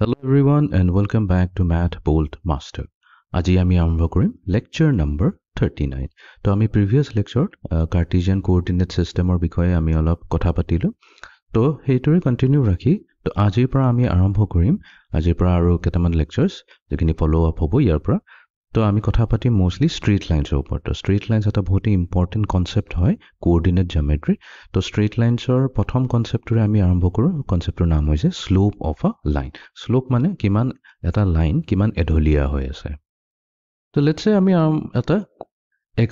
Hello everyone and welcome back to Math Bolt Master. আজি আমি আৰম্ভ কৰিম lecture number 39. তো আমি previous lecture Cartesian coordinate system বিষয়ে আমি অলপ কথা পাতিলো. তো হেইটোৰে কন্টিনিউ ৰাখি তো আজিৰ পৰা আমি আৰম্ভ কৰিম আজিৰ পৰা আৰু কেইটামান lectures যেখিনি follow up হ'ব ইয়াৰ পৰা. তো আমি কথা পাতিম mostly straight lines ওপৰত. তো straight lines এটা বহুত important concept হয় coordinate geometry. তো straight lines প্ৰথম conceptৰে আমি আৰম্ভ কৰো. conceptৰ নাম হৈছে slope of a line. slope মানে কিমান এটা লাইন কিমান এঢলীয়া হৈ আছে. তো let's say আমি এটা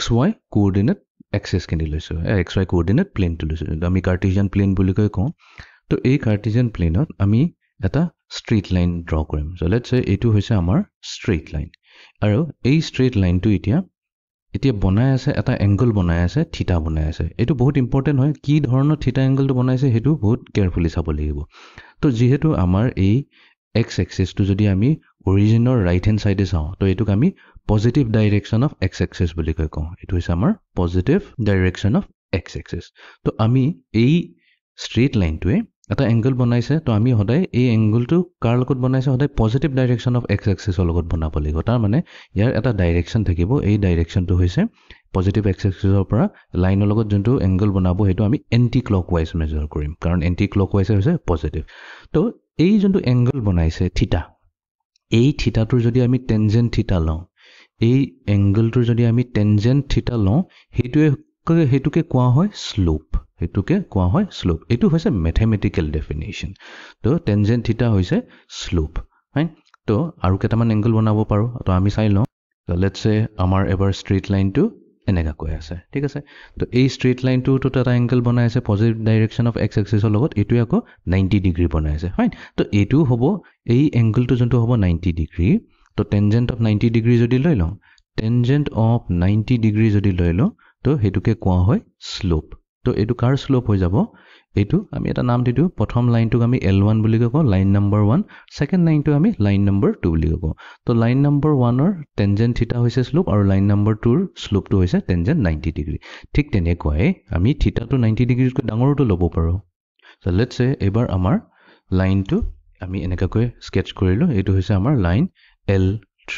xy coordinate axis কিনি লৈছো. xy coordinate plane টো লৈছো. আমি Cartesian plane বুলি কওঁ. তো এই Cartesian planeত আমি এটা straight line draw কৰিম. So let's say এইটো হৈছে আমাৰ straight line. আৰু এই straight line টো এতিয়া বনাই আছে এটা এংগল বনাই আছে থিটা বনাই আছে এটো বহুত ইম্পৰ্টেন্ট হয় কি ধৰণৰ থিটা এংগলটো বনাইছে হেতু বহুত কেয়াৰফুলি চাব লাগিব তো যেহেতু আমাৰ এই x axis টো যদি আমি অৰিজিনৰ ৰাইট হ্যান্ড সাইডে চাওঁ তো এটুক আমি positive direction of x axis বুলি কওঁ এটো হৈছে আমাৰ positive direction of x axis তো আমি এই স্ট্ৰেইট লাইনটোৱে এটা এংগল বনাইছে তো আমি হদাই এই এংগলটো কাৰ লগত বনাইছে হদাই positive direction of x axis লগত বনাব লাগিব তাৰ মানে ইয়াৰ এটা ডাইৰেকশন থাকিব এই ডাইৰেকশনটো হৈছে পজিটিভ x axis পৰা লাইনৰ লগত যোনটো এংগল বনাব হেতু আমি এন্টি ক্লকৱাইজ মেজাৰ কৰিম কাৰণ এন্টি ক্লকৱাইজ হৈছে পজিটিভ তো এই যোনটো এংগল বনাইছে থিটা এই থিটাটোৰ যদি আমি টেনজেন্ট থিটা লওঁ এই এংগলটোৰ যদি আমি টেনজেন্ট থিটা লওঁ হেতুকে কোৱা হয় স্লোপ হেতুকে কোৱা হয় স্লোপ এটো হৈছে ম্যাথমেটিক্যাল ডেফিনিশন তো টেনজেন্ট থিটা হৈছে স্লোপ right তো আৰু কেটামান এংগল বনাব পাৰো তো আমি চাই লওঁ তো লেটস সে আমাৰ এবাৰ স্ট্ৰেইট লাইনটো এনেকা কৈ আছে ঠিক আছে তো এই স্ট্ৰেইট লাইনটো তো এটা এংগল বনাই আছে positive direction of x axis লগত এটো আকৌ 90 ডিগ্ৰী বনাই আছে ফাইন তো এটো হ'ব এই এংগলটো যোনটো হ'ব 90 ডিগ্ৰী তো টেনজেন্ট অফ 90 ডিগ্ৰী যদি লৈ লওঁ টেনজেন্ট অফ 90 ডিগ্ৰী যদি লৈ লওঁ তো হেতুকে কোৱা হয় স্লোপ তো এটো কাৰ স্লোপ হৈ যাব এটো আমি এটা নাম দিটো প্ৰথম লাইনটোক আমি L1 বুলি কওঁ লাইন নম্বৰ 1 সেকেন্ড লাইনটো আমি লাইন নম্বৰ 2 বুলি কওঁ তো লাইন নম্বৰ 1 ৰ টেনজেন্ট থিটা হৈছে স্লোপ আৰু লাইন নম্বৰ 2 ৰ স্লোপটো হৈছে টেনজেন্ট 90 ডিগ্ৰী ঠিক তেনেকৈ আমি থিটাটো 90 ডিগ্ৰীতকৈ ডাঙৰটো ল'ব পাৰো সো লেটস সে এবাৰ আমাৰ লাইনটো আমি এনেকৈ স্কেচ কৰিলো এটো হৈছে আমাৰ লাইন L3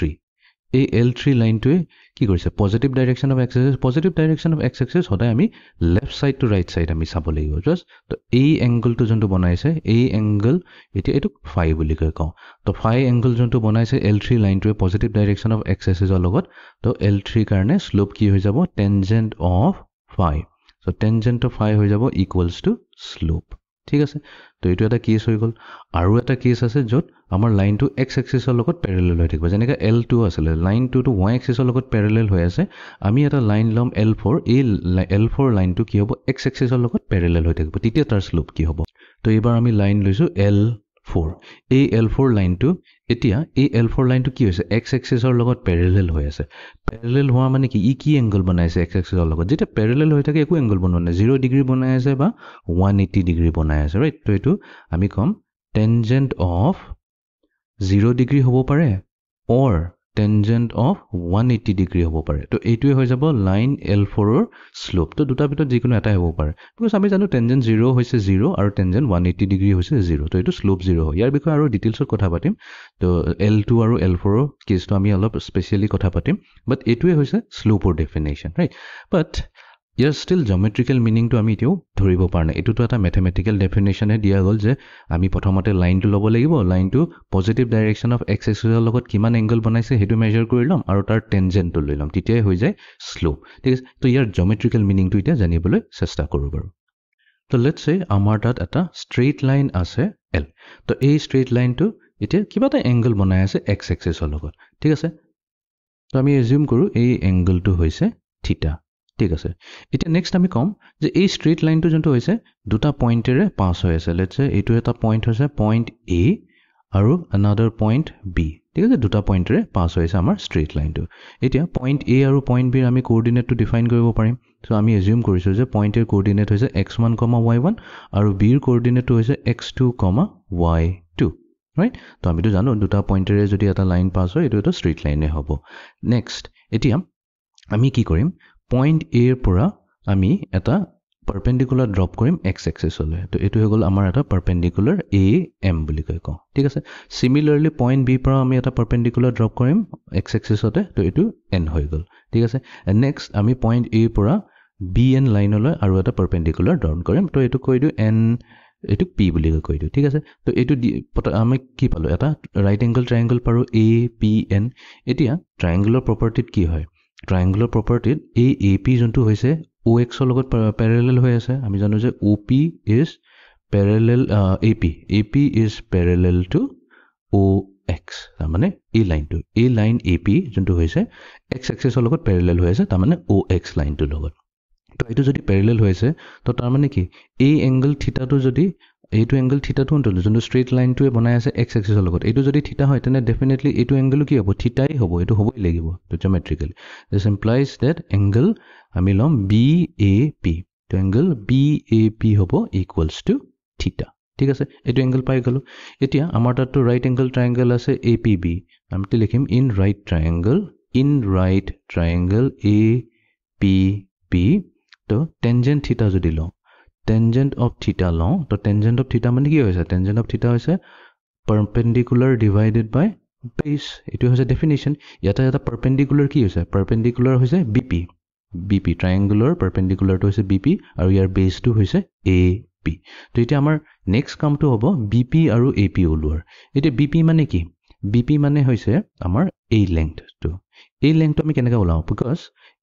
এই L3 লাইনটোৱে কি কৰিছে positive direction of x axis হদাই আমি left side to right side আমি চাব লাগিব জাস্ট তো এই এংগলটো যোনটো বনাইছে এই এংগল এতিয়া এটো ফাই বুলি কওঁ তো ফাই এংগল যোনটো বনাইছে L3 লাইনটোৱে positive direction of x axis লগত তো L3 কাৰণে স্লোপ কি হৈ যাব tangent of phi so tangent of phi হৈ যাব ইকুৱেলস টু স্লোপ ঠিক আছে তো এটো এটা কেস হৈ গল আৰু এটা কেস আছে যত আমাৰ লাইনটো x axis লগত প্যাৰালেল হৈ থাকিব যেনেকা L2 আছিল লাইনটো তো y axis লগত প্যাৰালেল হৈ আছে আমি এটা লাইন লম L4 এই L4 লাইনটো কি হ'ব x axis লগত প্যাৰালেল হৈ থাকিব তেতিয়া তাৰ স্লোপ কি হ'ব তো এবাৰ আমি লাইন লৈছো L4 এই L4 লাইনটো এতিয়া এই L4 লাইনটো কি হৈছে x axis লগত প্যাৰালেল হৈ আছে প্যাৰালেল হোৱা মানে কি এংগল বনাইছে x axis লগত যেটা প্যাৰালেল হৈ থাকে একো এংগল বনোৱা নাই 0 ডিগ্ৰী বনাই আছে বা 180 ডিগ্ৰী বনাই আছে ৰাইট তো এটো আমি কম টেনজেন্ট অফ 0 ডিগ্ৰী হ'ব পাৰে অৰ টেনজেন্ট অফ 180 ডিগ্ৰী হ'ব পাৰে তো এইটোৱে হৈ যাব লাইন L4 ৰ স্লোপ তো দুটা ভিতৰত যিকোনো এটা হ'ব পাৰে because আমি জানো টেনজেন্ট 0 হৈছে 0 আৰু টেনজেন্ট 180 ডিগ্ৰী হৈছে 0 তো এইটো স্লোপ 0 হয় ইয়াৰ বিষয়ে আৰু ডিটেইলছত কথা পাতিম তো L2 আৰু L4 ৰ কেছটো আমি অলপ স্পেশালি কথা পাতিম বাট এইটোৱে হৈছে স্লোপৰ ডেফিনিশন ৰাইট বাট ইয়াৰ ষ্টিল জিওমেট্ৰিক্যাল মিনিংটো আমি এতিয়াও ধৰিব পৰা নাই এটো তো এটা ম্যাথমেটিক্যাল ডেফিনিশনে দিয়া গল যে আমি প্ৰথমতে লাইনটো ল'ব লাগিব লাইনটো positive direction of x axis লগত কিমান এংগল বনাইছে হেতু মেজাৰ কৰি লম আৰু তাৰ টেনজেন্টটো লৈ লম তেতিয়াই হৈ যায় স্লোপ ঠিক আছে তো ইয়াৰ জিওমেট্ৰিক্যাল মিনিংটো এতিয়া জানিবলৈ চেষ্টা কৰো বাৰু তো লেটস সে আমাৰ তাত এটা স্ট্ৰেইট লাইন আছে L তো এই স্ট্ৰেইট লাইনটো এতিয়া কিবা এটা এংগল বনাই আছে x axis লগত ঠিক আছে তো আমি এজিউম কৰো এই এংগলটো হৈছে থিটা ঠিক আছে এতিয়া নেক্সট আমি কম যে এই স্ট্ৰেইট লাইনটো যোনটো হৈছে দুটা পইণ্টেৰে পাস হৈ আছে লেটস সে এইটো এটা পইণ্ট হৈছে পইণ্ট A আৰু another পইণ্ট B ঠিক আছে দুটা পইণ্টেৰে পাস হৈ আছে আমাৰ স্ট্ৰেইট লাইনটো এতিয়া পইণ্ট A আৰু পইণ্ট B আমি কোঅৰ্ডিনেটটো ডিফাইন কৰিব পাৰিম সো আমি এজিউম কৰিছো যে পইণ্ট A কোঅৰ্ডিনেট হৈছে x1, y1 আৰু B ৰ কোঅৰ্ডিনেটটো হৈছে x2, y2 ৰাইট তো আমিটো জানো দুটা পইণ্টেৰে যদি এটা লাইন পাস হয় এটো এটা স্ট্ৰেইট লাইনে হ'ব নেক্সট এতিয়া আমি কি কৰিম পইণ্ট A ৰ পৰা আমি এটা পাৰপেণ্ডিকুলাৰ ড্ৰপ কৰিম এক্স এক্সিছলৈ তো এইটো হৈ গ'ল আমাৰ এটা পাৰপেণ্ডিকুলাৰ এ এম বুলি কৈ কওঁ ঠিক আছে সিমিলাৰলি পইণ্ট বি পৰা আমি এটা পাৰপেণ্ডিকুলাৰ ড্ৰপ কৰিম এক্স এক্সিছতে তো এইটো এন হৈ গ'ল ঠিক আছে নেক্সট আমি পইণ্ট এ পৰা বি এন লাইনলৈ আৰু এটা পাৰপেণ্ডিকুলাৰ ড্ৰপ কৰিম তো এইটো কৈ দিওঁ এন এইটো পি বুলি কৈ দিওঁ ঠিক আছে তো এইটো আমি কি পালোঁ এটা ৰাইট এংগল ট্ৰাইংগল পাৰোঁ এ পি এন এতিয়া ট্ৰাইংগুলাৰ প্ৰপাৰ্টিত কি হয় ট্ৰাইংগুলাৰ প্ৰপাৰ্টিত এই এ পি যোনটো হৈছে অ' এক্সৰ লগত পেৰেলেল হৈ আছে আমি জানো যে O' P is parallel A P is parallel to O' X তাৰমানে এই লাইনটো এই লাইন এ পি যোনটো হৈছে এক্স এক্সিছৰ লগত পেৰেলেল হৈ আছে তাৰমানে অ' এক্স লাইনটোৰ লগত তো এইটো যদি পেৰেলেল হৈ আছে তো তাৰমানে কি এই এংগল থিটাটো যদি এইটো এংগল থিটাটো যোনটো ষ্ট্ৰেইট লাইনটোৱে বনাই আছে এক্স এক্সিছৰ লগত এইটো যদি থিটা হয় তেনে ডেফিনেটলি এইটো এংগলো কি হ'ব থিটাই হ'ব এইটো হ'বই লাগিব তো জিঅ'মেট্ৰিকেলি দিছ ইমপ্লাইজ ডেট এংগল আমি ল'ম বি এ পি তো এংগল বি এ পি হ'ব ইকুৱেলছ টু থিটা ঠিক আছে এইটো এংগল পাই গ'লোঁ এতিয়া আমাৰ তাততো ৰাইট এংগল ট্ৰাইংগল আছে এ পি বি আমি লিখিম in right triangle A P B তো টেনজেণ্ট থিটা যদি লওঁ টেনজেণ্ট অফ থিটা লওঁ তো টেনজেণ্ট অফ থিটা মানে কি হৈছে টেনজেণ্ট অফ থিটা হৈছে পাৰপেণ্ডিকুলাৰ ডিভাইডেড বাই বেছ এইটো হৈছে ডেফিনেশ্যন ইয়াতে এটা পাৰপেণ্ডিকুলাৰ কি হৈছে পাৰপেণ্ডিকুলাৰ হৈছে বি পি ট্ৰাইংগুলাৰ পাৰপেণ্ডিকুলাৰটো হৈছে বি পি আৰু ইয়াৰ বেছটো হৈছে এ পি তো এতিয়া আমাৰ নেক্সট কামটো হ'ব বি পি আৰু এ পি ওলোৱাৰ এতিয়া বি পি মানে কি বি পি মানে হৈছে আমাৰ এই লেংথটো আমি কেনেকৈ ওলাওঁ বিকজ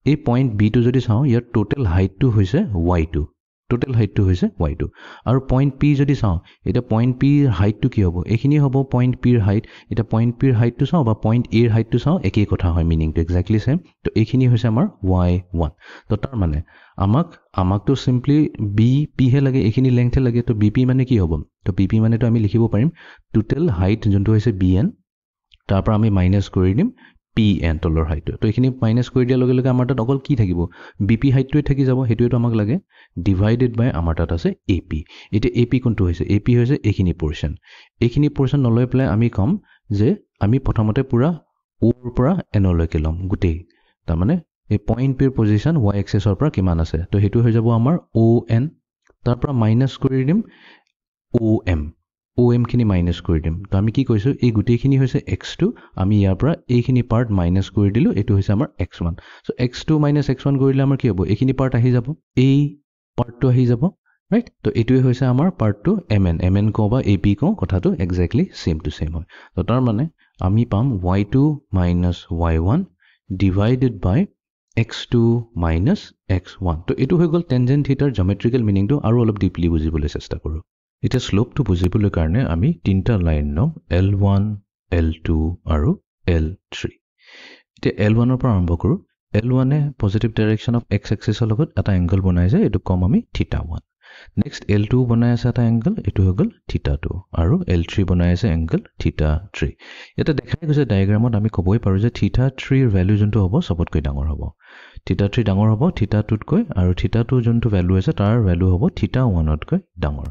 এই পইণ্ট বিটো যদি চাওঁ ইয়াৰ টোটেল হাইটটো হৈছে ৱাইটো আৰু পইণ্ট পি যদি চাওঁ এতিয়া পইণ্ট পিৰ হাইটটো কি হ'ব এইখিনি হ'ব পইণ্ট পিৰ হাইট এতিয়া পইণ্ট পিৰ হাইটটো চাওঁ বা পইণ্ট এৰ হাইটটো চাওঁ একেই কথা হয় মিনিংটো এক্সেক্টলি ছেম তো এইখিনি হৈছে আমাৰ y1 তো তাৰ মানে আমাকতো চিম্পলি বি পিহে লাগে এইখিনি লেংথহে লাগে তো বি পি মানে কি হ'ব তো বি পি মানেতো আমি লিখিব পাৰিম টোটেল হাইট যোনটো হৈছে বি এন তাৰ পৰা আমি মাইনাছ কৰি দিম পি এন তলৰ হাইটটো তো এইখিনি মাইনাছ কৰি দিয়াৰ লগে লগে আমাৰ তাত অকল কি থাকিব বি পি হাইটটোৱে থাকি যাব সেইটোৱেতো আমাক লাগে ডিভাইডেড বাই আমাৰ তাত আছে এ পি এতিয়া এ পি কোনটো হৈছে এ পি হৈছে এইখিনি পৰ্চন নলৈ পেলাই আমি ক'ম যে আমি প্ৰথমতে পূৰা অ'ৰ পৰা এনলৈকে ল'ম গোটেই তাৰমানে এই পইণ্ট পিৰ পজিশ্যন ৱাই এক্সেছৰ পৰা কিমান আছে তো সেইটো হৈ যাব আমাৰ অ' এন তাৰ পৰা মাইনাছ কৰি দিম অ' এমখিনি মাইনাছ কৰি দিম তো আমি কি কৈছোঁ এই গোটেইখিনি হৈছে x2 আমি ইয়াৰ পৰা এইখিনি পাৰ্ট মাইনাছ কৰি দিলোঁ এইটো হৈছে আমাৰ x1 চ' x2 মাইনাছ x1 কৰিলে আমাৰ কি হ'ব এইখিনি পাৰ্ট আহি যাব এই পাৰ্টটো আহি যাব ৰাইট তো এইটোৱে হৈছে আমাৰ পাৰ্টটো এম এন কওঁ বা এ পি কওঁ কথাটো এক্সেক্টলি ছেম টু ছেম হয় তো তাৰ মানে আমি পাম y2 minus y1 divided by x2 minus x1 তো এইটো হৈ গ'ল টেনজেণ্ট থিটাৰ জিঅ'মেট্ৰিকেল মিনিংটো আৰু অলপ ডিপলি বুজিবলৈ চেষ্টা কৰোঁ এতিয়া শ্লোপটো বুজিবলৈ কাৰণে আমি তিনিটা লাইন ল'ম L1, L2 আৰু L3 এতিয়া L1ৰ পৰা আৰম্ভ কৰোঁ L1এ পজিটিভ ডাইৰেকশ্যন অফ এক্স এক্সিছৰ লগত এটা এংগল বনাইছে এইটো ক'ম আমি থিটা1 নেক্সট L2 বনাই আছে এটা এংগল এইটো হৈ গ'ল থিটা2 আৰু L3 বনাই আছে এংগল থিটা3 ইয়াতে দেখাই গৈছে ডায়েগ্ৰামত আমি ক'বই পাৰোঁ যে থিটা3ৰ ভেলু যোনটো হ'ব চবতকৈ ডাঙৰ হ'ব থিটা3 ডাঙৰ হ'ব থিটা2তকৈ আৰু থিটা2 যোনটো ভেলু আছে তাৰ ভেলু হ'ব থিটা1তকৈ ডাঙৰ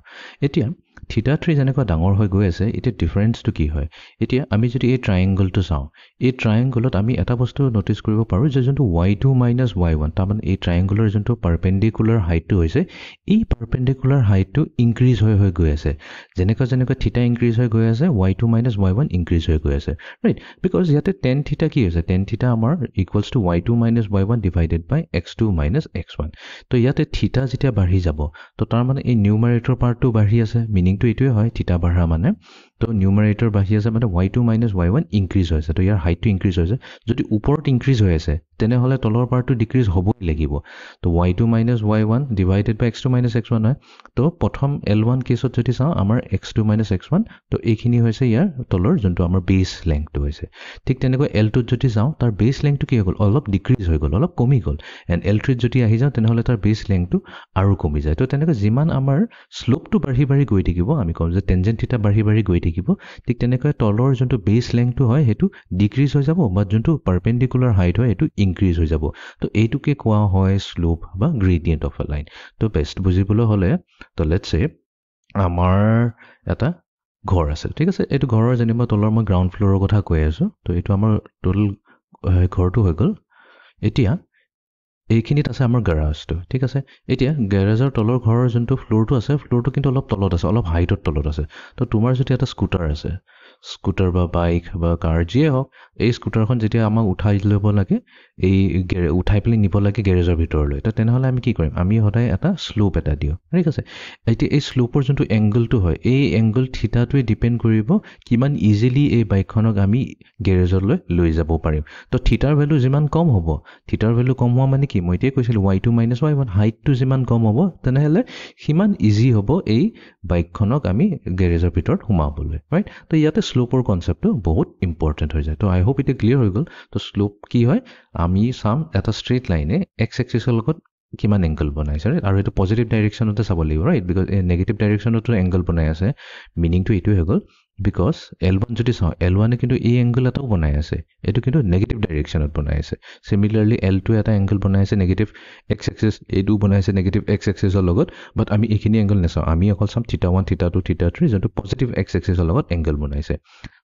এতিয়া থিটা3 যেনেকুৱা ডাঙৰ হৈ গৈ আছে এতিয়া ডিফাৰেঞ্চটো কি হয় এতিয়া আমি যদি এই ট্ৰাইংগলটো চাওঁ এই ট্ৰাইংগলত আমি এটা বস্তু নটিচ কৰিব পাৰোঁ যে যোনটো y2 মাইনাছ y1 তাৰমানে এই ট্ৰাইংগলৰ যোনটো পাৰপেণ্ডিকুলাৰ হাইটটো হৈছে এই পাৰপেণ্ডিকুলাৰ হাইটটো ইনক্ৰিজ হৈ গৈ আছে যেনেকুৱা থিটা ইনক্ৰিজ হৈ গৈ আছে y2 মাইনাছ y1 ইনক্ৰিজ হৈ গৈ আছে ৰাইট বিকজ ইয়াতে টেন থিটা কি হৈছে টেন থিটা আমাৰ equals to y2 minus y1 divided by x2 minus x1 তো ইয়াতে থিটা যেতিয়া বাঢ়ি যাব তো তাৰমানে এই নিউমাৰেটৰ পাৰ্টটো বাঢ়ি আছে মিনিংটো এইটোৱে হয় থিটা বাঢ়া মানে তো নিউমাৰেটৰ বাঢ়ি আছে মানে y2 মাইনাছ y1 ইনক্ৰিজ হৈছে তো ইয়াৰ হাইটটো ইনক্ৰিজ হৈছে যদি ওপৰত ইনক্ৰিজ হৈ আছে তেনেহ'লে তলৰ পাৰ্টটো ডিক্ৰিজ হ'বই লাগিব তো y2 minus y1 divided by x2 minus x1 হয় তো প্ৰথম L1 কেছত যদি চাওঁ আমাৰ x2 মাইনাছ x1 তো এইখিনি হৈছে ইয়াৰ তলৰ যোনটো আমাৰ বেছ লেংথটো হৈছে ঠিক তেনেকৈ L2ত যদি যাওঁ তাৰ বেছ লেংথটো কি হৈ গ'ল অলপ ডিক্ৰিজ হৈ গ'ল অলপ কমি গ'ল এণ্ড L3ত যদি আহি যাওঁ তেনেহ'লে তাৰ বেছ লেংথটো আৰু কমি যায় তো তেনেকৈ যিমান আমাৰ শ্লোপটো বাঢ়ি গৈ থাকিব আমি কওঁ যে টেনজেণ্ট থিটা বাঢ়ি গৈ থাকিব ঠিক তেনেকৈ তলৰ যোনটো বেছ লেংথটো হয় সেইটো ডিক্ৰিজ হৈ যাব বা যোনটো পাৰপেণ্ডিকুলাৰ হাইট হয় সেইটো ইনক্ৰিজ হৈ যাব তো এইটোকে কোৱা হয় শ্লোপ বা গ্ৰেডিয়েণ্ট অফ এ লাইন তো বেষ্ট বুজিবলৈ হ'লে তো লেটছ চে আমাৰ এটা ঘৰ আছে ঠিক আছে এইটো ঘৰৰ যেনিবা তলৰ মই গ্ৰাউণ্ড ফ্ল'ৰৰ কথা কৈ আছোঁ তো এইটো আমাৰ টোটেল ঘৰটো হৈ গ'ল এতিয়া এইখিনিত আছে আমাৰ গেৰাজটো ঠিক আছে এতিয়া গেৰাজৰ তলৰ ঘৰৰ যোনটো ফ্ল'ৰটো আছে ফ্ল'ৰটো কিন্তু অলপ তলত আছে অলপ হাইটত তলত আছে তো তোমাৰ যদি এটা স্কুটাৰ আছে স্কুটাৰ বা বাইক বা কাৰ যিয়ে হওক এই স্কুটাৰখন যেতিয়া আমাক উঠাই ল'ব লাগে এই উঠাই পেলাই নিব লাগে গেৰেজৰ ভিতৰলৈ তো তেনেহ'লে আমি কি কৰিম আমি সদায় এটা শ্লোপ এটা দিওঁ ঠিক আছে এতিয়া এই শ্লোপৰ যোনটো এংগলটো হয় এই এংগল থিতাটোৱে ডিপেণ্ড কৰিব কিমান ইজিলি এই বাইকখনক আমি গেৰেজলৈ লৈ যাব পাৰিম তো থিতাৰ ভেলু যিমান কম হ'ব থিতাৰ ভেলু কম হোৱা মানে কি মই এতিয়াই কৈছিলোঁ y2 - y1 হাইটটো যিমান কম হ'ব তেনেহ'লে সিমান ইজি হ'ব এই বাইকখনক আমি গেৰেজৰ ভিতৰত সোমাবলৈ ৰাইট তো ইয়াতে শ্লোপৰ কনচেপ্টটো বহুত ইম্পৰ্টেণ্ট হৈ যায় তো আই হোপ এতিয়া ক্লিয়াৰ হৈ গ'ল তো শ্লোপ কি হয় আমি চাম এটা ষ্ট্ৰেইট লাইনে এক্স এক্সিছৰ লগত কিমান এংগল বনাইছে ৰাইট আৰু এইটো পজিটিভ ডাইৰেকশ্যনতে চাব লাগিব ৰাইট বিকজ নেগেটিভ ডাইৰেকশ্যনতো এংগল বনাই আছে মিনিংটো এইটোৱে হৈ গ'ল বিকজ L1 যদি চাওঁ L1 কিন্তু এই এংগল এটাও বনাই আছে এইটো কিন্তু নেগেটিভ ডাইৰেকশ্যনত বনাই আছে সিমিলাৰলি L2 এটা এংগল বনাই আছে নেগেটিভ এক্স এক্সিছ এইটো বনাই আছে নেগেটিভ এক্স এক্সিছৰ লগত বাট আমি এইখিনি এংগল নাচাওঁ আমি অকল চাম θ1 θ2 θ3 যোনটো পজিটিভ এক্স এক্সিছৰ লগত এংগল বনাইছে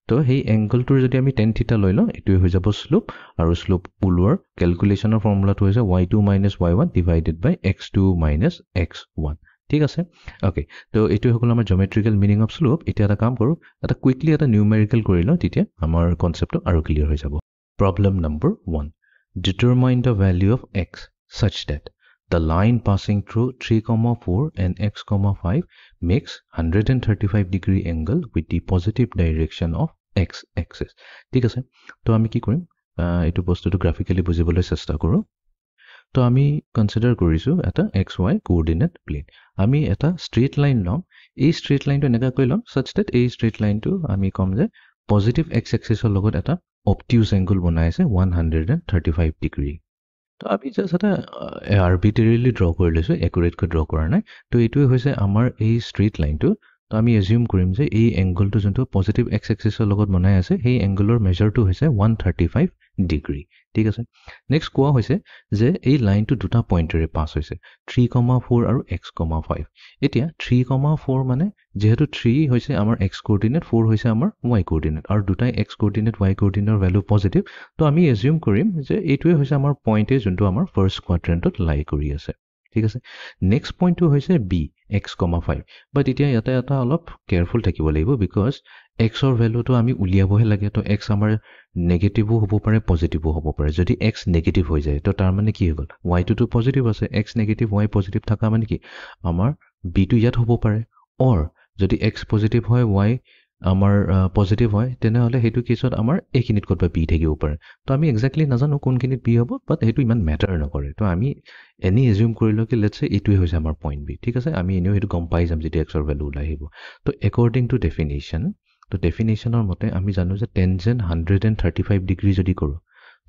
তো সেই এংগলটোৰ যদি আমি tan θ লৈ লওঁ এইটোৱে হৈ যাব শ্লোপ আৰু শ্লোপ ওলোৱাৰ কেলকুলেশ্যনৰ ফৰ্মুলাটো হৈছে y2 - y1 divided by x2 - x1 ঠিক আছে ওকে তো এইটো হৈ গ'ল আমাৰ জিঅ'মেট্ৰিকেল মিনিং অফ শ্লোপ এতিয়া এটা কাম কৰোঁ এটা কুইকলি এটা নিউমেৰিকেল কৰি লওঁ তেতিয়া আমাৰ কনচেপ্টটো আৰু ক্লিয়াৰ হৈ যাব problem number 1 determine the value of x such that the line passing through 3,4 and x,5 makes 135-degree angle with the positive direction of x-axis ঠিক আছে তো আমি কি কৰিম এইটো বস্তুটো গ্ৰাফিকেলি বুজিবলৈ চেষ্টা কৰোঁ তো আমি কনসিডাৰ কৰিছোঁ এটা xy কোঅৰ্ডিনেট প্লেন আমি এটা ষ্ট্ৰেইট লাইন ল'ম এই ষ্ট্ৰেইট লাইনটো এনেকৈ ল'ম such that এই ষ্ট্ৰেইট লাইনটো আমি ক'ম যে পজিটিভ এক্স এক্সিছৰ লগত এটা অবটিউজ এংগল বনাই আছে 135 ডিগ্ৰী তো আমি জাষ্ট এটা আৰ্বিট্ৰেৰিলি ড্ৰ কৰি লৈছোঁ একুৰেটকৈ ড্ৰ কৰা নাই তো এইটোৱে হৈছে আমাৰ এই ষ্ট্ৰেইট লাইনটো তো আমি এজিউম কৰিম যে এই এংগলটো যোনটো পজিটিভ এক্স এক্সিছৰ লগত বনাই আছে সেই এংগলৰ মেজাৰটো হৈছে 135 ডিগ্ৰী ঠিক আছে নেক্সট কোৱা হৈছে যে এই লাইনটো দুটা পইণ্টেৰে পাছ হৈছে 3,4 আৰু x,5 এতিয়া 3,4 মানে যেহেতু 3 হৈছে আমাৰ x কোঅৰ্ডিনেট 4 হৈছে আমাৰ y কোঅৰ্ডিনেট আৰু দুটাই x coordinate y coordinator value positive তো আমি এজিউম কৰিম যে এইটোৱে হৈছে আমাৰ পইণ্টে যোনটো আমাৰ ফাৰ্ষ্ট কোৱাড্ৰেণ্টত লাই কৰি আছে ঠিক আছে নেক্সট পইণ্টটো হৈছে b x,5 বাট এতিয়া ইয়াতে এটা অলপ কেয়াৰফুল থাকিব লাগিব বিকজ xৰ ভ্যালুটো আমি উলিয়াবহে লাগে তো x আমাৰ নেগেটিভো হ'ব পাৰে পজিটিভো হ'ব পাৰে যদি x নেগেটিভ হৈ যায় তো তাৰ মানে কি হৈ গ'ল y টো পজিটিভ আছে x নেগেটিভ y পজিটিভ থকা মানে কি আমাৰ b টো ইয়াত হ'ব পাৰে অৰ যদি x পজিটিভ হয় y আমাৰ পজিটিভ হয় তেনেহ'লে সেইটো কেছত আমাৰ এইখিনিত ক'ত বা b থাকিব পাৰে তো আমি এক্স্যাক্টলি নাজানো কোনখিনিত b হ'ব বাট সেইটো ইমান মেটাৰ নকৰে তো আমি এনি এজিউম কৰিলো কি লেটছ সে এইটোৱে হৈছে আমাৰ পইণ্ট b ঠিক আছে আমি এনেও সেইটো গম পাই যাম যেতিয়া x ৰ ভ্যালু ওলাই আহিব তো একৰ্ডিং টু ডেফিনেশ্যন তো ডেফিনেশ্যনৰ মতে আমি জানো যে টেনজেণ্ট 135 ডিগ্ৰী যদি কৰোঁ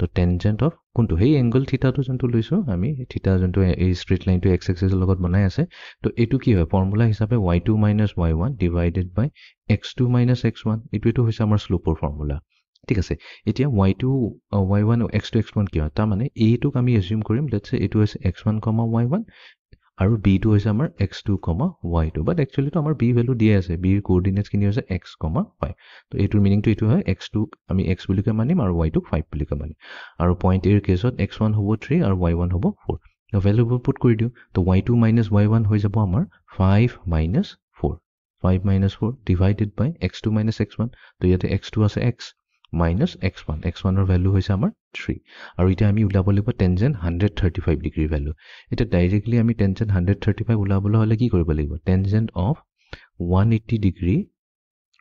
তো টেনজেণ্ট অফ কোনটো সেই এংগল থিতাটো যোনটো লৈছোঁ আমি থিতা যোনটো এই ষ্ট্ৰেইট লাইনটো এক্স এক্সিছৰ লগত বনাই আছে তো এইটো কি হয় ফৰ্মুলা হিচাপে y2 - y1 divided by x2 - x1 এইটো হৈছে আমাৰ শ্লোপৰ ফৰ্মুলা ঠিক আছে এতিয়া y2 y1 x2 x1 কি হয় তাৰ মানে এইটোক আমি এজিউম কৰিম লেটছ সে এইটো হৈছে x1, y1 আৰু b টো হৈছে আমাৰ x2, y2 বাট একচুয়ালি তো আমাৰ b ভ্যালু দিয়ে আছে b কোঅৰ্ডিনেটস কিনি হৈছে x, 5 তো এইটোৰ মিনিংটো এইটো হয় x2 আমি x বুলি কৈ মানিম আৰু y2 5 বুলি কৈ মানিম আৰু পইণ্ট এৰ কেছত x1 হ'ব 3 আৰু y1 হ'ব 4 তো ভ্যালুবোৰ পুট কৰি দিও তো y2 - y1 হৈ যাব আমাৰ 5 - 4 5 - 4 ডিভাইডেড বাই x2 - x1 তো ইয়াতে x2 আছে x minus x1 x1ৰ ভ্যালু হৈছে আমাৰ 3 আৰু এতিয়া আমি উলাব লাগিব টেনজেণ্ট 135 ডিগ্ৰী ভ্যালু এটা ডাইৰেক্টলি আমি টেনজেণ্ট 135 উলাবলৈ হলে কি কৰিব লাগিব tangent of 180 degree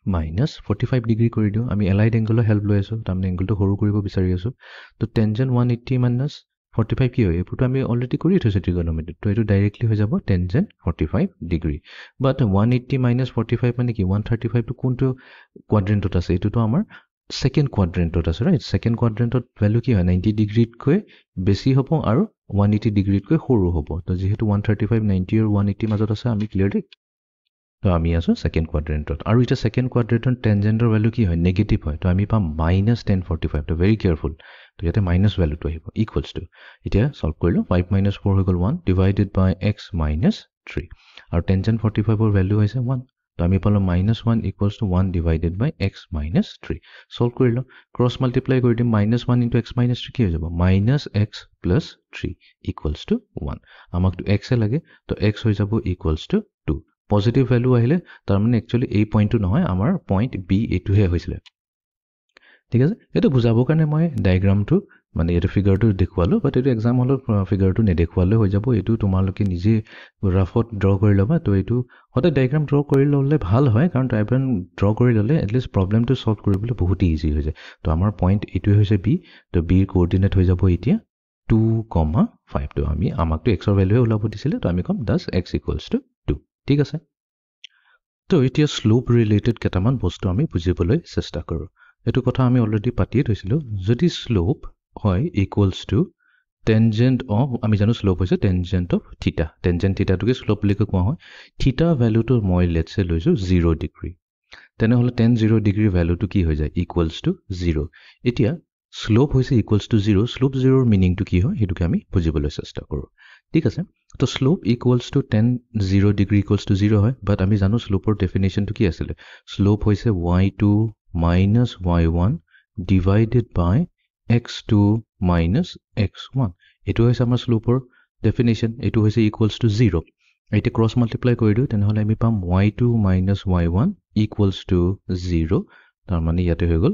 minus 45 degree কৰি দিও আমি এলাইড এংগলৰ হেল্প লৈ আছো তাৰমানে এংগলটো সৰু কৰিব বিচাৰি আছো তো টেনজেণ্ট 180 minus 45 কি হয় এপুটো আমি অলৰেডি কৰি থৈছো ট্ৰিগোনোমেট্ৰি তো এটো ডাইৰেক্টলি হৈ যাব টেনজেণ্ট 45 ডিগ্ৰী বাট 180 minus 45 মানে কি 135 টো কোনটো কোৱাড্ৰেণ্টত আছে এটো তো আমাৰ সেকেন্ড কোৱাড্ৰেণ্টত আছে ৰাইট সেকেন্ড কোৱাড্ৰেণ্টত ভ্যালু কি হয় 90 ডিগ্ৰীতকৈ বেছি হ'ব আৰু 180 ডিগ্ৰীতকৈ সৰু হ'ব তো যেহেতু 135 90 আৰু 180 মাজত আছে আমি ক্লিয়াৰলি তো আমি আছো সেকেন্ড কোৱাড্ৰেণ্টত আৰু এটা সেকেন্ড কোৱাড্ৰেণ্টৰ টেনজেন্টৰ ভ্যালু কি হয় নেগেটিভ হয় তো আমি পাম -1045 তো ভেৰি কেয়াৰফুল তো ইয়াতে মাইনাস ভ্যালুটো আহিব ইকুৱেলছ টু এতিয়া সলভ কৰিলো 5 - 4 হৈ গ'ল 1 ডিভাইডেড বাই x - 3 আৰু টেনজেন্ট 45 ৰ ভ্যালু হৈছে 1 তো আমি পালো -1 equals to 1 divided by x minus 3 solve কৰিলো ক্ৰস মাল্টিপ্লাই কৰি দিম -1 into x minus 3 কি হৈ যাব -x plus 3 equals to 1 আমাক তো x এ লাগে তো x হৈ যাব equals to 2 পজিটিভ ভ্যালু আহিলে তাৰ মানে একচুয়ালি এই পইণ্টটো নহয় আমাৰ পইণ্ট b এটোহে হৈছিল ঠিক আছে এটো বুজাবৰ কাৰণে মই ডায়াগ্ৰামটো মানে এটা ফিগাৰটো দেখুৱালো বাট এটো এক্সাম হলত ফিগাৰটো নেদেখুৱালে হৈ যাব এটো তোমালোকে নিজে ৰাফত ড্ৰ কৰি লবা তো এটো হতে ডায়াগ্ৰাম ড্ৰ কৰি ললে ভাল হয় কাৰণ ডায়াগ্ৰাম ড্ৰ কৰি ললে এটলিষ্ট প্ৰবলেমটো সলভ কৰিবলৈ বহুত ইজি হৈ যায় তো আমাৰ পইণ্ট এটোই হৈছে b তো b ৰ কোঅৰ্ডিনেট হৈ যাব এতিয়া 2,5 তো আমি আমাকটো x ৰ ভ্যালুৱে ওলাব দিছিলে তো আমি কম thus x equals to 2 ঠিক আছে তো এতিয়া স্লোপ ৰিলেটেড কেটামান বস্তু আমি বুজিবলৈ চেষ্টা কৰো এটো কথা আমি অলৰেডি পাতিয়ে থৈছিলো যদি স্লোপ হয় equals to tangent of আমি জানো স্লোপ হৈছে tangent of theta tangent theta টোকে স্লোপ বুলি কোৱা হয় theta ভ্যালুটো মই লেটস সে লৈছো 0 ডিগ্ৰী তেনে হলে tan 0 ডিগ্ৰী ভ্যালুটো কি হৈ যায় equals to 0 এতিয়া স্লোপ হৈছে equals to 0 স্লোপ 0 ৰ মিনিং টো কি হয় হেতুকে আমি বুজিবলৈ চেষ্টা কৰো ঠিক আছে তো slope equals to tan 0 degree equals to 0 হয় বাট আমি জানো স্লোপৰ ডেফিনিশন টো কি আছিল স্লোপ হৈছে y2 minus y1 divided by x2 minus x1 এটো হৈছে আমাৰ স্লোপৰ ডেফিনিশন এটো হৈছে equals to 0 এটা ক্ৰস মাল্টিপ্লাই কৰি দিও তেনে হলে আমি পাম y2 minus y1 equals to 0 তাৰ মানে ইয়াতে হৈ গল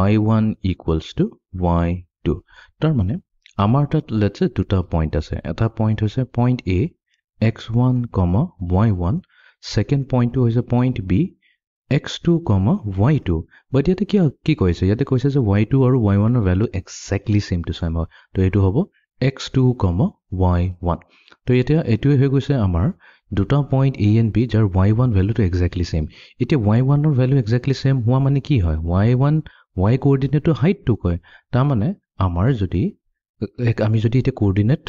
y1 equals to y2 তাৰ মানে আমাৰ তাত লেটস দুটা পইণ্ট আছে এটা পইণ্ট হৈছে point a x1, y1 second পইণ্টটো হৈছে point b x2, y2 but ইয়াতে কি কৈছে ইয়াতে কৈছে যে y2 আৰু y1 ৰ value exactly same to same হয় তো এটো হ'ব x2, y1 তো এতিয়া এটোই হৈ গৈছে আমাৰ দুটা পইণ্ট a and b যাৰ y1 ভ্যালুটো এক্স্যাক্টলি সেম এতিয়া y1 ৰ ভ্যালু এক্স্যাক্টলি সেম হোৱা মানে কি হয় y1 y কোঅৰ্ডিনেটটো হাইটটো কয় তাৰ মানে আমাৰ যদি আমি যদি এটা কোঅৰ্ডিনেট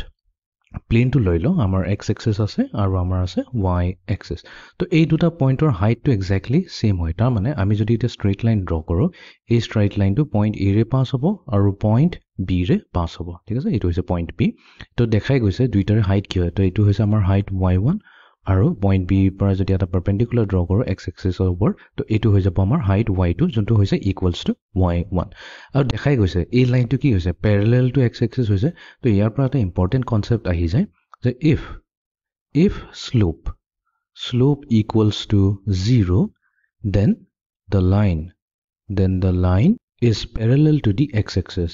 প্লেনটো লৈ লও আমাৰ x axis আছে আৰু আমাৰ আছে y axis তো এই দুটা পইণ্টৰ হাইটটো এক্স্যাক্টলি সেম হয় তাৰ মানে আমি যদি এটা স্ট্ৰেইট লাইন ড্ৰ কৰো এই স্ট্ৰেইট লাইনটো পইণ্ট a ৰে পাস হ'ব আৰু পইণ্ট b ৰে পাস হ'ব ঠিক আছে এটো হৈছে পইণ্ট b তো দেখাই গৈছে দুইটাৰ হাইট কি হয় তো এটো হৈছে আমাৰ হাইট y1 আৰু পইণ্ট b পৰা যদি এটা পাৰপেন্ডিকুলাৰ ড্ৰ কৰো x axis ৰ ওপৰ তো এটো হৈ যাব আমাৰ হাইট y2 যোনটো হৈছে ইকুৱেলছ টু y1 আৰু দেখাই গৈছে এই লাইনটো কি হৈছে প্যাৰেলাল টু x axis হৈছে তো ইয়াৰ পৰা এটা ইম্পৰ্টেন্ট কনসেপ্ট আহি যায় যে if slope equals to 0 then the line is parallel to the x axis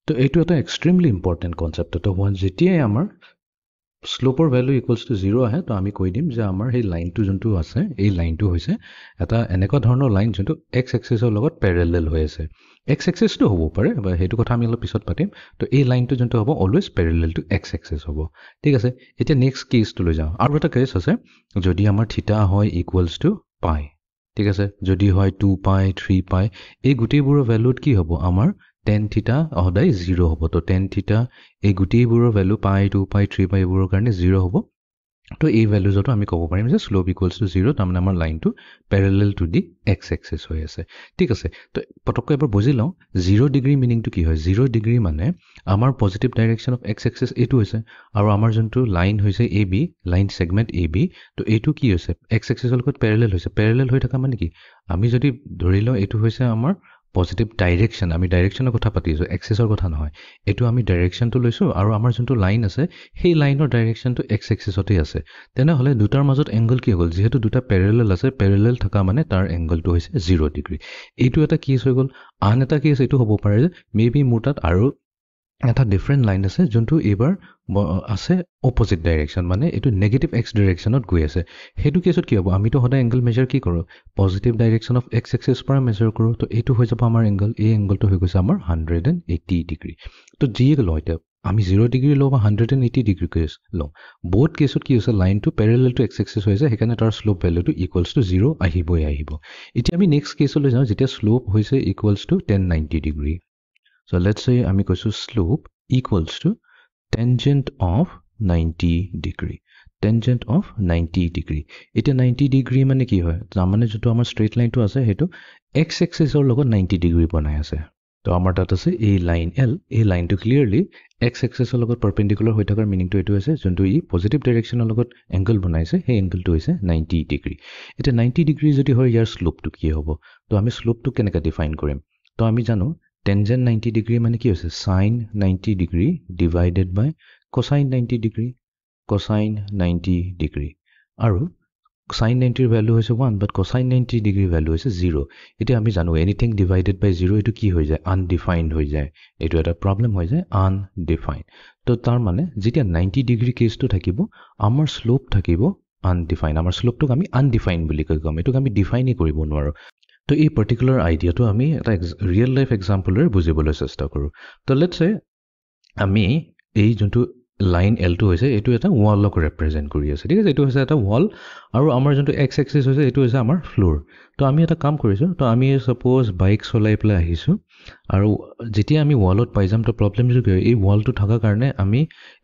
তো এটো এটা এক্সট্ৰিমলি ইম্পৰ্টেন্ট কনসেপ্ট তো যেতিয়া আমাৰ স্লোপৰ ভ্যালু ইকুৱেলছ টু 0 আহে তো আমি কৈ দিম যে আমাৰ এই লাইনটো যোনটো আছে এই লাইনটো হৈছে এটা এনেকুৱা ধৰণৰ লাইন যোনটো x axisৰ লগত প্যাৰেলাল হৈ আছে x axis টো হ'ব পাৰে বা হেতু কথা আমি অলপ পিছত পাতিম তো এই লাইনটো যোনটো হ'ব always Pyarelal two x axis হ'ব ঠিক আছে এতিয়া নেক্সট কেছটো লৈ যাও আৰু এটা কেছ আছে যদি আমাৰ থিটা হয় ইকুৱেলছ টু পাই ঠিক আছে যদি হয় 2 পাই 3 পাই এই গুটেইবোৰৰ ভ্যালুত কি হ'ব আমাৰ tan theta সদায় 0 হ'ব তো tan theta এই গুটেইবোৰৰ ভ্যালু পাই 2 পাই 3 পাই বোৰৰ কাৰণে 0 হ'ব তো এই ভ্যালুজটো আমি ক'ব পাৰিম যে স্লোপ ইকুৱেলছ টু 0 তাৰ মানে আমাৰ লাইনটো Pyarelal to the x axis হৈ আছে ঠিক আছে তো পটককৈ এবাৰ বুজি লওঁ 0 ডিগ্ৰী মিনিংটো কি হয় 0 ডিগ্ৰী মানে আমাৰ positive direction of x axis এটো হৈছে আৰু আমাৰ যোনটো লাইন হৈছে ab লাইন সেগমেন্ট ab তো এটো কি হৈছে x axis ৰ লগত প্যাৰেলাল হৈছে প্যাৰেলাল হৈ থকা মানে কি আমি যদি ধৰি লওঁ এটো হৈছে আমাৰ পজিটিভ ডাইৰেকশন আমি ডাইৰেকশনৰ কথা পাতিছো এক্সিসৰ কথা নহয় এটো আমি ডাইৰেকশনটো লৈছো আৰু আমাৰ যোনটো লাইন আছে সেই লাইনৰ ডাইৰেকশনটো এক্স এক্সিসতে আছে তেনে হলে দুটাৰ মাজত এংগল কি হ'ল যেহেতু দুটা প্যাৰেলাল আছে প্যাৰেলাল থকা মানে তাৰ এংগলটো হৈছে 0 ডিগ্ৰী এইটো এটা কেছ হৈ গল আন এটা কেছ এটো হ'ব পাৰে যে মেবি মুটাত আৰু এটা ডিফাৰেন্ট লাইন আছে যোনটো এবাৰ আছে অপোজিট ডাইৰেকশন মানে এটো নেগেটিভ x ডাইৰেকশনত গৈ আছে হেতু কেছত কি হ'ব আমি তো হদা এংগল মেজাৰ কি কৰো positive direction of x axis পৰা মেজাৰ কৰো তো এটো হৈ যাব আমাৰ এংগল এই এংগলটো হৈ গৈছে আমাৰ 180 ডিগ্ৰী তো জি লয়তে আমি 0 ডিগ্ৰী লও বা 180 ডিগ্ৰী কেছ লও বোথ কেছত কি হৈছে লাইনটো প্যাৰেলাল টু x axis হৈছে হেকানে তাৰ স্লোপ ভ্যালুটো ইকুৱেলছ টু 0 আহিব এতিয়া আমি নেক্সট কেছলৈ যাও যেতিয়া স্লোপ হৈছে equals to 1090 degree So let's say আমি কৈছো slope equals to tangent of 90 degree. Tangent of 90 degree. এটা 90 degree মানে কি হয়? জামানে যেটো আমাৰ straight line টো আছে হেতু x axis ৰ লগত 90 degree বনাই আছে। তো আমাৰ তাত আছে এই লাইন L এই লাইনটো ক্লিয়াৰলি x এক্সিছৰ লগত পাৰপেণ্ডিকুলাৰ হৈ থকাৰ মিনিংটো এইটো আছে যোনটো ই পজিটিভ ডাইৰেকশ্যনৰ লগত এংগল বনাইছে সেই এংগলটো হৈছে 90 ডিগ্ৰী এটা 90 ডিগ্ৰী যদি হয় ইয়াৰ স্লোপটো কি হ'ব তো আমি স্লোপটো কেনেকৈ ডিফাইন কৰিম তো আমি জানো টেনজেন্ট 90 ডিগ্ৰী মানে কি হৈছে sin 90 ডিগ্ৰী ডিভাইডেড বাই cosine 90 ডিগ্ৰী cosine 90 ডিগ্ৰী আৰু sin 90 ৰ ভ্যালু হৈছে 1 বাট cosine 90 ডিগ্ৰী ভ্যালু হৈছে 0 এতিয়া আমি জানো এনিথিং ডিভাইডেড বাই 0 এটো কি হৈ যায় আনডিফাইন্ড হৈ যায় এটো এটা প্ৰবলেম হৈ যায় আনডিফাইন্ড তো তাৰ মানে যেতিয়া 90 ডিগ্ৰী কেছটো থাকিব আমাৰ স্লোপ থাকিব আনডিফাইন্ড আমাৰ স্লোপটোক আমি আনডিফাইন্ড বুলি কম এটোক আমি ডিফাইনই কৰিব নোৱাৰো তো এই পাৰ্টিকুলাৰ আইডিয়াটো আমি এটা ৰিয়েল লাইফ এক্সাম্পলৰে বুজিবলৈ চেষ্টা কৰো তো লেটস সে আমি এই যোনটো লাইন L2 হৈছে এটো এটা ওয়ালক ৰিপ্ৰেজেন্ট কৰি আছে ঠিক আছে এটো হৈছে এটা ওয়াল আৰু আমাৰ যোনটো x এক্সিস হৈছে এটো হৈছে আমাৰ ফ্লোৰ তো আমি এটা কাম কৰিছো তো আমি সাপোজ বাইক চলাই পেলাই আহিছো আৰু যেতিয়া আমি ওয়ালত পাই যাম তো প্ৰবলেম যেটো এই ওয়ালটো থাকা কাৰণে আমি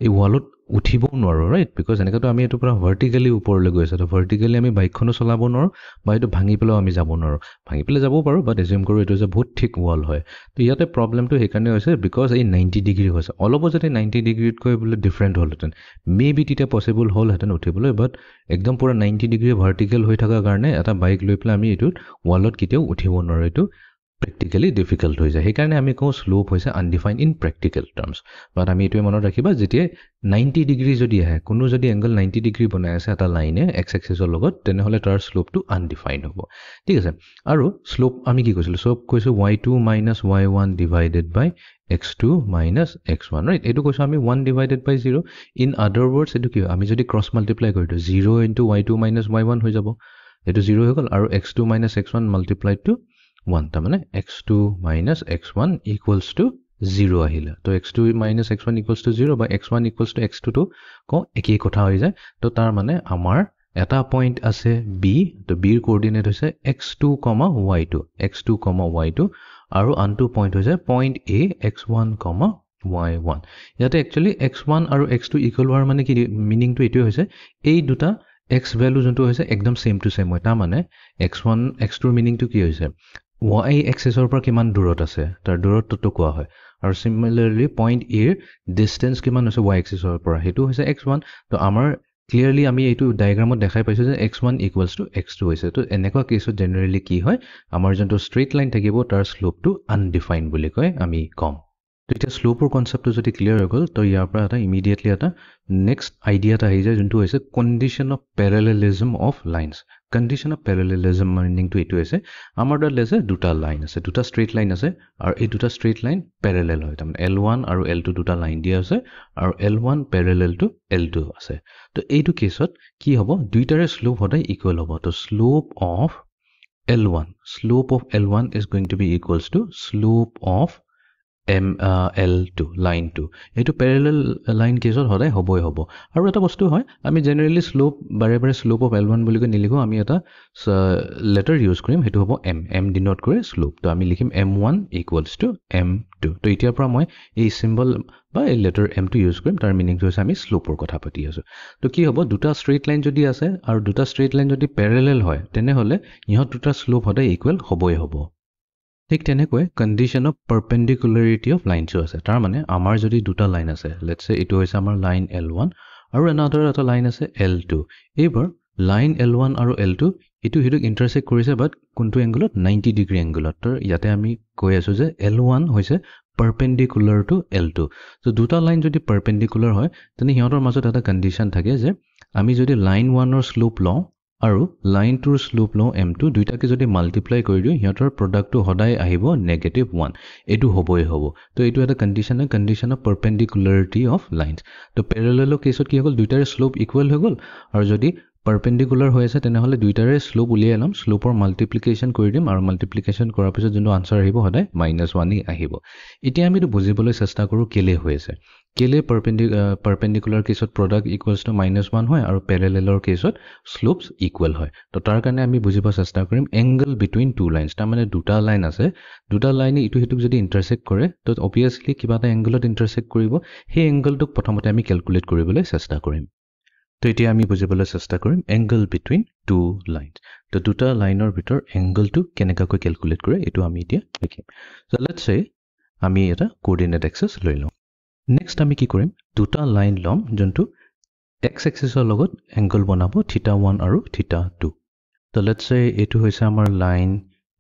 এই ওয়ালত উঠিব নোৱাৰো ৰাইট বিকজ এনেকাটো আমি এটো পুৰা ভাৰ্টিক্যালি ওপৰলৈ গৈ আছে তো ভাৰ্টিক্যালি আমি বাইকখনো চলাব নোৱাৰো বা এটো ভাঙি পেলাও আমি যাব নোৱাৰো ভাঙি পেলাই যাব পাৰো বাট এজিউম কৰো এটো যে বহুত ঠিক ওয়াল হয় তো ইয়াতে প্ৰবলেমটো হেকাৰণে হৈছে বিকজ এই 90 ডিগ্ৰী হৈছে অলপ যদি 90 ডিগ্ৰীত কৈ বলে ডিফাৰেন্ট হলহেতেন মেবি তিটা পসিবল হলহেতেন উঠিবলৈ বাট একদম পুৰা 90 ডিগ্ৰী ভাৰ্টিক্যাল হৈ থকা কাৰণে এটা বাইক লৈ পেলাই আমি এটো ওয়ালত কিতেও উঠিব নোৱাৰো এটো practically difficult হৈ যায় হেকাৰণে আমি কও স্লোপ হৈছে undefined in practical terms বাট আমি এটো মনত ৰাখিবা যেতিয়া 90 ডিগ্ৰী যদি আহে কোনো যদি এংগল 90 ডিগ্ৰী বনাই আছে এটা লাইনে x এক্সিছৰ লগত তেনেহলে তাৰ স্লোপটো undefined হ'ব ঠিক আছে আৰু স্লোপ আমি কি কৈছিলো স্লোপ কৈছো y2 - y1 divided by x2 - x1 right এটো কৈছো আমি 1 divided by 0 in other words এটো কি আমি যদি cross multiply কৰিটো 0 into y2 - y1 হৈ যাব এটো 0 হৈ গল আৰু x2 - x1 multiplied to 1 তাৰ মানে x2 - x1 equals to 0 আহিলা তো x2 - x1 equals to 0 বা x1 equals to x2 তো কো একেই কথা হৈ যায় তো তাৰ মানে আমাৰ এটা পইণ্ট আছে b তো b ৰ কোঅৰ্ডিনেট হৈছে x2, y2 x2, y2 আৰু আনটো পইণ্ট হৈছে পইণ্ট a x1, y1 ইয়াতে একচুয়ালি x1 আৰু x2 ইকুৱেল হোৱাৰ মানে কি মিনিংটো এটো হৈছে এই দুটা x ভ্যালু যোনটো হৈছে একদম সেম টু সেম হয় তাৰ মানে x1 x2 ৰ মিনিংটো কি হৈছে y এক্সিছৰ পৰা কিমান দূৰত আছে তাৰ দূৰত্বটো কোৱা হয় আৰু সিমিলাৰলি পইণ্ট a ৰ ডিসটেন্স কিমান হৈছে y এক্সিছৰ পৰা হেতু হৈছে x1 তো আমাৰ ক্লিয়াৰলি আমি এইটো ডায়াগ্ৰামত দেখাই পাইছো যে x1 equals to x2 হৈছে তো এনেকুৱা কেছত জেনাৰেলি কি হয় আমাৰ যোনটো ষ্ট্ৰেইট লাইন থাকিব তাৰ স্লোপটো আনডিফাইন্ড বুলি কয় আমি কম তো এটা স্লোপৰ কনসেপ্টটো যদি ক্লিয়াৰ হৈ গল তো ইয়াৰ পৰা এটা ইমিডিয়েটলি এটা নেক্সট আইডিয়াটা আহি যায় যোনটো হৈছে condition of parallelism of lines condition of parallelism মিনিংটো এটো আছে আমাৰ তাত আছে দুটা লাইন আছে দুটা ষ্ট্ৰেইট লাইন আছে আৰু এই দুটা ষ্ট্ৰেইট লাইন প্যাৰালেল হয় তাৰমানে L1 আৰু L2 দুটা লাইন দিয়া আছে আৰু L1 প্যাৰালেল টু L2 আছে তো এইটো কেছত কি হ'ব দুইটাৰে স্লোপ সদায় ইকুৱেল হ'ব তো slope of L1 is going to be equals to slope of L2 line 2 এটো প্যাৰালেল লাইন কেছত সদায় হ'বই হ'ব আৰু এটা বস্তু হয় আমি জেনাৰেলি স্লোপ বাৰে বাৰে স্লোপ অফ L1 বুলি কৈ নিলিখো আমি এটা লেটাৰ ইউজ কৰিম হেতু হ'ব m ডিনোট কৰে স্লোপ তো আমি লিখিম m1 equals to m2 তো এতিয়াৰ পৰা মই এই সিম্বল বা এই লেটাৰ m2 ইউজ কৰিম তাৰ মিনিংটো হৈছে আমি স্লোপৰ কথা পাতি আছো তো কি হ'ব দুটা ষ্ট্ৰেইট লাইন যদি আছে আৰু দুটা ষ্ট্ৰেইট লাইন যদি প্যাৰালেল হয় তেনেহলে ইহত দুটা স্লোপ সদায় ইকুৱেল হ'বই হ'ব ঠিক তেনেকৈ কন্ডিশন অফ পাৰপেন্ডিকুলাৰিটি অফ লাইনস আছে তাৰ মানে আমাৰ যদি দুটা লাইন আছে লেটস সে এটো হৈছে আমাৰ লাইন L1 আৰু এনাদাৰ এটা লাইন আছে L2 এইবাৰ লাইন L1 আৰু L2 এটো হিডক ইন্টাৰসেক্ট কৰিছে বাট কোনটো এংগলত 90 ডিগ্ৰী এংগলত তো ইয়াতে আমি কৈ আছো যে L1 হৈছে পাৰপেন্ডিকুলাৰ টু L2 তো দুটা লাইন যদি পাৰপেন্ডিকুলাৰ হয় তেনে হিহঁতৰ মাজত এটা কন্ডিশন থাকে যে আমি যদি লাইন 1 ৰ স্লোপ লওঁ আৰু লাইন 2 ৰ স্লোপ লওঁ m2 দুইটাকে যদি মাল্টিপ্লাই কৰি দিও হিহঁতৰ প্ৰডাক্টটো সদায় আহিব -1 এটো হ'বই হ'ব তো এটো এটা কন্ডিশন অফ পাৰপেন্ডিকুলাৰিটি অফ লাইনস তো প্যাৰালেল কেছত কি হ'ল দুইটাৰে স্লোপ ইকুৱেল হৈ গল আৰু যদি পাৰপেন্ডিকুলাৰ হৈ আছে তেনেহলে দুইটাৰে স্লোপ উলিয়াই লম স্লোপৰ মাল্টিপ্লিকেশন কৰি দিম আৰু মাল্টিপ্লিকেশন কৰাৰ পিছত যোনটো আনসাৰ আহিব সদায় -1 আহিব এতিয়া আমি এটো বুজিবলৈ চেষ্টা কৰো কেলে হৈ আছে কেলে পাৰপেন্ডিকুলাৰ কেছত প্ৰডাক্ট ইকুৱেলস টু -1 হয় আৰু প্যাৰালেলৰ কেছত স্লোপস ইকুৱেল হয় তো তাৰ কাৰণে আমি বুজিব চেষ্টা কৰিম এংগল বিটুইন টু লাইনস তাৰ মানে দুটা লাইন আছে দুটা লাইনে ইটো হিটুক যদি ইন্টাৰসেক্ট কৰে তো অবিয়াসলি কিবা এটা এংগলত ইন্টাৰসেক্ট কৰিব সেই এংগলটোক প্ৰথমতে আমি ক্যালকুলেট কৰিবলৈ চেষ্টা কৰিম তো এতিয়া আমি বুজিবলৈ চেষ্টা কৰিম এংগল বিটুইন টু লাইনস তো দুটা লাইনৰ ভিতৰ এংগলটো কেনেকৈ ক্যালকুলেট কৰে এটো আমি এতিয়া দেখিম সো লেটস সে আমি এটা কোঅৰ্ডিনেট এক্সিছ লৈ লওঁ নেক্সট আমি কি কৰিম দুটা লাইন লম যোনটো x এক্সিছৰ লগত এংগল বনাব θ1 আৰু θ2 তো লেটস সে এটো হৈছে আমাৰ লাইন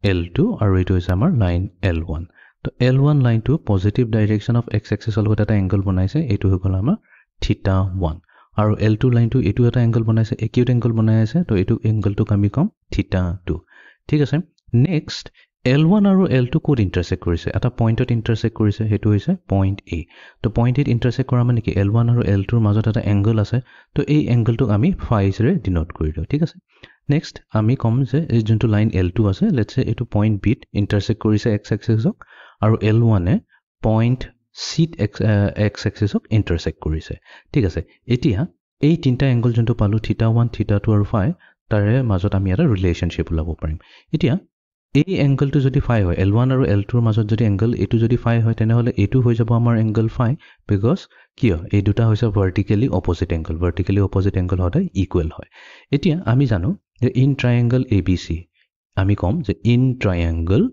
L2 আৰু এটো হৈছে আমাৰ লাইন L1 তো L1 লাইনটো পজিটিভ ডাইৰেকশন অফ x এক্সিছৰ লগত এটা এংগল বনাইছে এটো হৈ গ'ল আমাৰ θ1 আৰু L2 লাইনটো এটো এটা এংগল বনাইছে একিউট এংগল বনাই আছে তো এটো এংগলটো আমি কম θ2 ঠিক আছে নেক্সট L1 আৰু L2 কোড ইন্টাৰসেক্ট কৰিছে এটা পইণ্টত ইন্টাৰসেক্ট কৰিছে হেতু হৈছে পইণ্ট A তো পইণ্ট A ইন্টাৰসেক্ট কৰা মানে কি L1 আৰু L2 ৰ মাজত এটা এংগল আছে তো এই এংগলটো আমি phi ৰে ডিনোট কৰিলো ঠিক আছে নেক্সট আমি কম যে এই যোনটো লাইন L2 আছে লেটস সে এটো পইণ্ট B ত ইন্টাৰসেক্ট কৰিছে x এক্সিছক আৰু L1 এ পইণ্ট C x এক্সিছক ইন্টাৰসেক্ট কৰিছে ঠিক আছে এতিয়া এই তিনটা এংগল যোনটো পালো θ1 θ2 আৰু phi তাৰে মাজত আমি এটা ৰিলেশনশিপ উলাব পাৰিম এতিয়া এই এংগলটো যদি phi হয় L1 আৰু L2 ৰ মাজত যদি এংগল এটো যদি phi হয় তেনে হলে এটো হৈ যাব আমাৰ এংগল phi বিকজ কিয় এই দুটা হৈছে ভাৰ্টিক্যালি অপোজিট এংগল হদাই ইকুৱেল হয় এতিয়া আমি জানো যে ইন ট্ৰায়াঙ্গল ABC আমি কম যে ইন ট্ৰায়াঙ্গল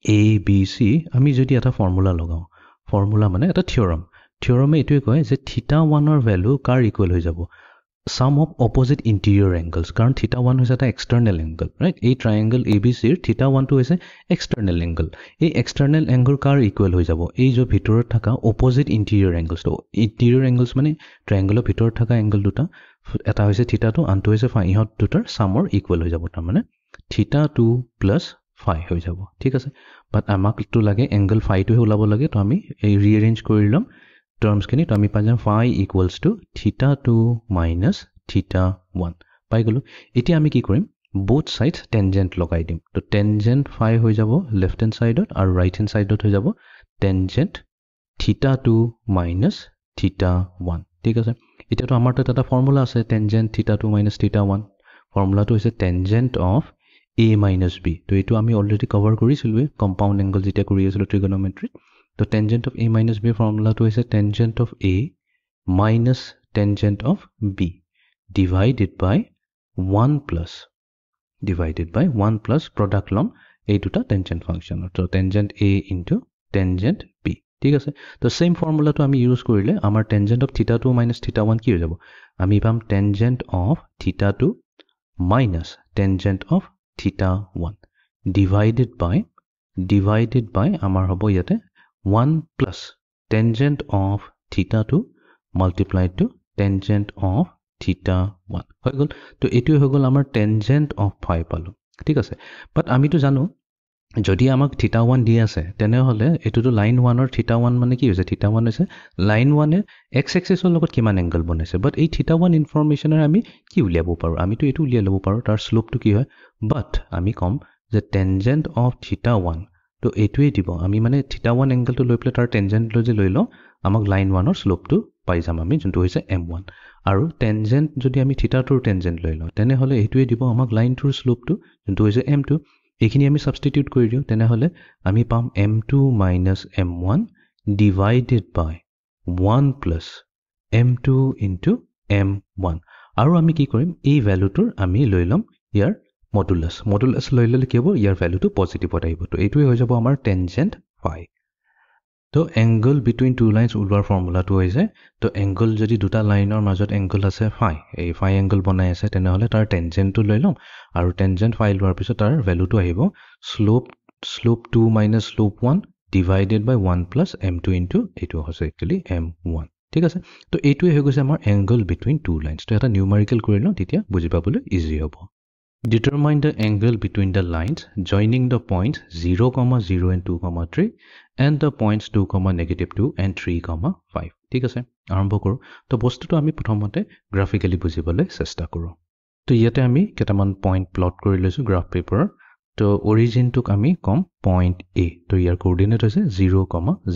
ABC আমি যদি এটা ফৰ্মুলা লগাও ফৰ্মুলা মানে এটা থিওৰামে এটোই কয় যে θ1 ৰ ভ্যালু কাৰ ইকুৱেল হৈ যাব sum of opposite interior angles কাৰণ θ1 হৈছে এটা এক্সটাৰ্নাল এংগল ৰাইট এই ট্ৰায়াঙ্গল ABC ৰ θ1 টো হৈছে এক্সটাৰ্নাল এংগল এই এক্সটাৰ্নাল এংগল কাৰ ইকুৱেল হৈ যাব এই যে ভিতৰত থকা opposite interior angles তো interior angles মানে ট্ৰায়াঙ্গলৰ ভিতৰত থকা এংগল দুটা এটা হৈছে θ2 আনটো হৈছে phi ইহত দুটাৰ সামৰ ইকুৱেল হৈ যাব তাৰ মানে θ2 + phi হৈ যাব ঠিক আছে বাট আমাক তো লাগে এংগল phi টো ওলাব লাগে তো আমি এই ৰিএৰেঞ্জ কৰি লম terms kini to ami pajam phi equals to θ2 minus θ1 পাই গলো এতিয়া আমি কি কৰিম both sides tangent লগাই দিম তো tangent phi হৈ যাব left hand side আৰু right hand side হৈ যাব tangent θ2 minus θ1 ঠিক আছে এতিয়া তো আমাৰ তাত এটা ফৰ্মুলা আছে tangent θ2 minus θ1 ফৰ্মুলাটো হৈছে tangent of a minus b তো এটো আমি অলৰেডি কভাৰ কৰিছিলো কম্পাউণ্ড এংগল যেতিয়া কৰি আছিল ট্ৰিগোনোমেট্ৰি তো tangent of a minus b formula to is a tangent of a minus tangent of b divided by 1 plus product lom a duta tangent function so tangent a into tangent b ঠিক আছে তো same formula to আমি use কৰিলে আমাৰ tangent of θ2 minus θ1 কি হৈ যাব আমি পাম tangent of θ2 minus tangent of θ1 divided by আমাৰ হ'ব ইয়াতে 1 plus tangent of θ2 multiplied to tangent of θ1 হৈ গল তো এটো হৈ গল আমাৰ tangent of phi পালো ঠিক আছে বাট আমি তো জানো যদি আমাক θ1 দি আছে তেনে হলে এটো তো লাইন 1 ৰ θ1 মানে কি হৈছে θ1 হৈছে লাইন 1 এ x এক্সিছৰ লগত কিমান এংগল বনাইছে বাট এই θ1 ইনফৰমেশনৰ আমি কি উলিয়াব পাৰো আমি তো এটো উলিয়াব পাৰো তাৰ স্লোপটো কি হয় বাট আমি কম যে tangent of θ1 তো এটোই দিব আমি মানে θ1 এংগলটো লৈ প্লে তাৰ টেনজেন্ট লৈ লও আমাক লাইন 1 ৰ স্লোপটো পাই যাম আমি যোনটো হৈছে m1 আৰু টেনজেন্ট যদি আমি θ2 ৰ টেনজেন্ট লৈ লও তেনে হলে এটোই দিব আমাক লাইন 2 ৰ স্লোপটো যোনটো হৈছে m2 এখিনি আমি সাবস্টিটিউট কৰি দিও তেনে হলে আমি পাম m2 - m1 divided by 1 plus m2 into m1 আৰু আমি কি কৰিম এই ভ্যালুটোৰ আমি লৈ লম ইয়াৰ মডুলাস লৈ ললে কি হ'ব ইয়াৰ ভ্যালুটো পজিটিভ আহিব তো এইটোই হৈ যাব আমাৰ tangent phi তো angle between two lines উলোৱাৰ ফৰ্মুলাটো হৈছে তো angle যদি দুটা লাইনৰ মাজত angle আছে phi এই phi angle বনাই আছে তেনে হলে তাৰ tangent টো লৈ লম আৰু tangent phi লোৱাৰ পিছত তাৰ ভ্যালুটো আহিব slope 2 minus slope 1 divided by 1 plus m2 into এইটো হৈছে actually m1 ঠিক আছে তো এইটোই হৈ গৈছে আমাৰ angle between two lines তো এটা নিউমেৰিকেল কৰি লওঁ তেতিয়া বুজি পাবলৈ ইজি হ'ব Determine the angle between the lines joining the points 0, 0 and 2, 3 and the points 2, -2 and 3, 5. ঠিক আছে আৰম্ভ কৰো তো বস্তুটো আমি প্ৰথমতে গ্ৰাফিক্যালি বুজিবলৈ চেষ্টা কৰো তো ইয়াতে আমি কেটামান পইণ্ট প্লট কৰি লৈছো গ্ৰাফ পেপাৰ তো অৰিজিনটোক আমি কম পইণ্ট A তো ইয়াৰ কোঅৰ্ডিনেট হৈছে 0,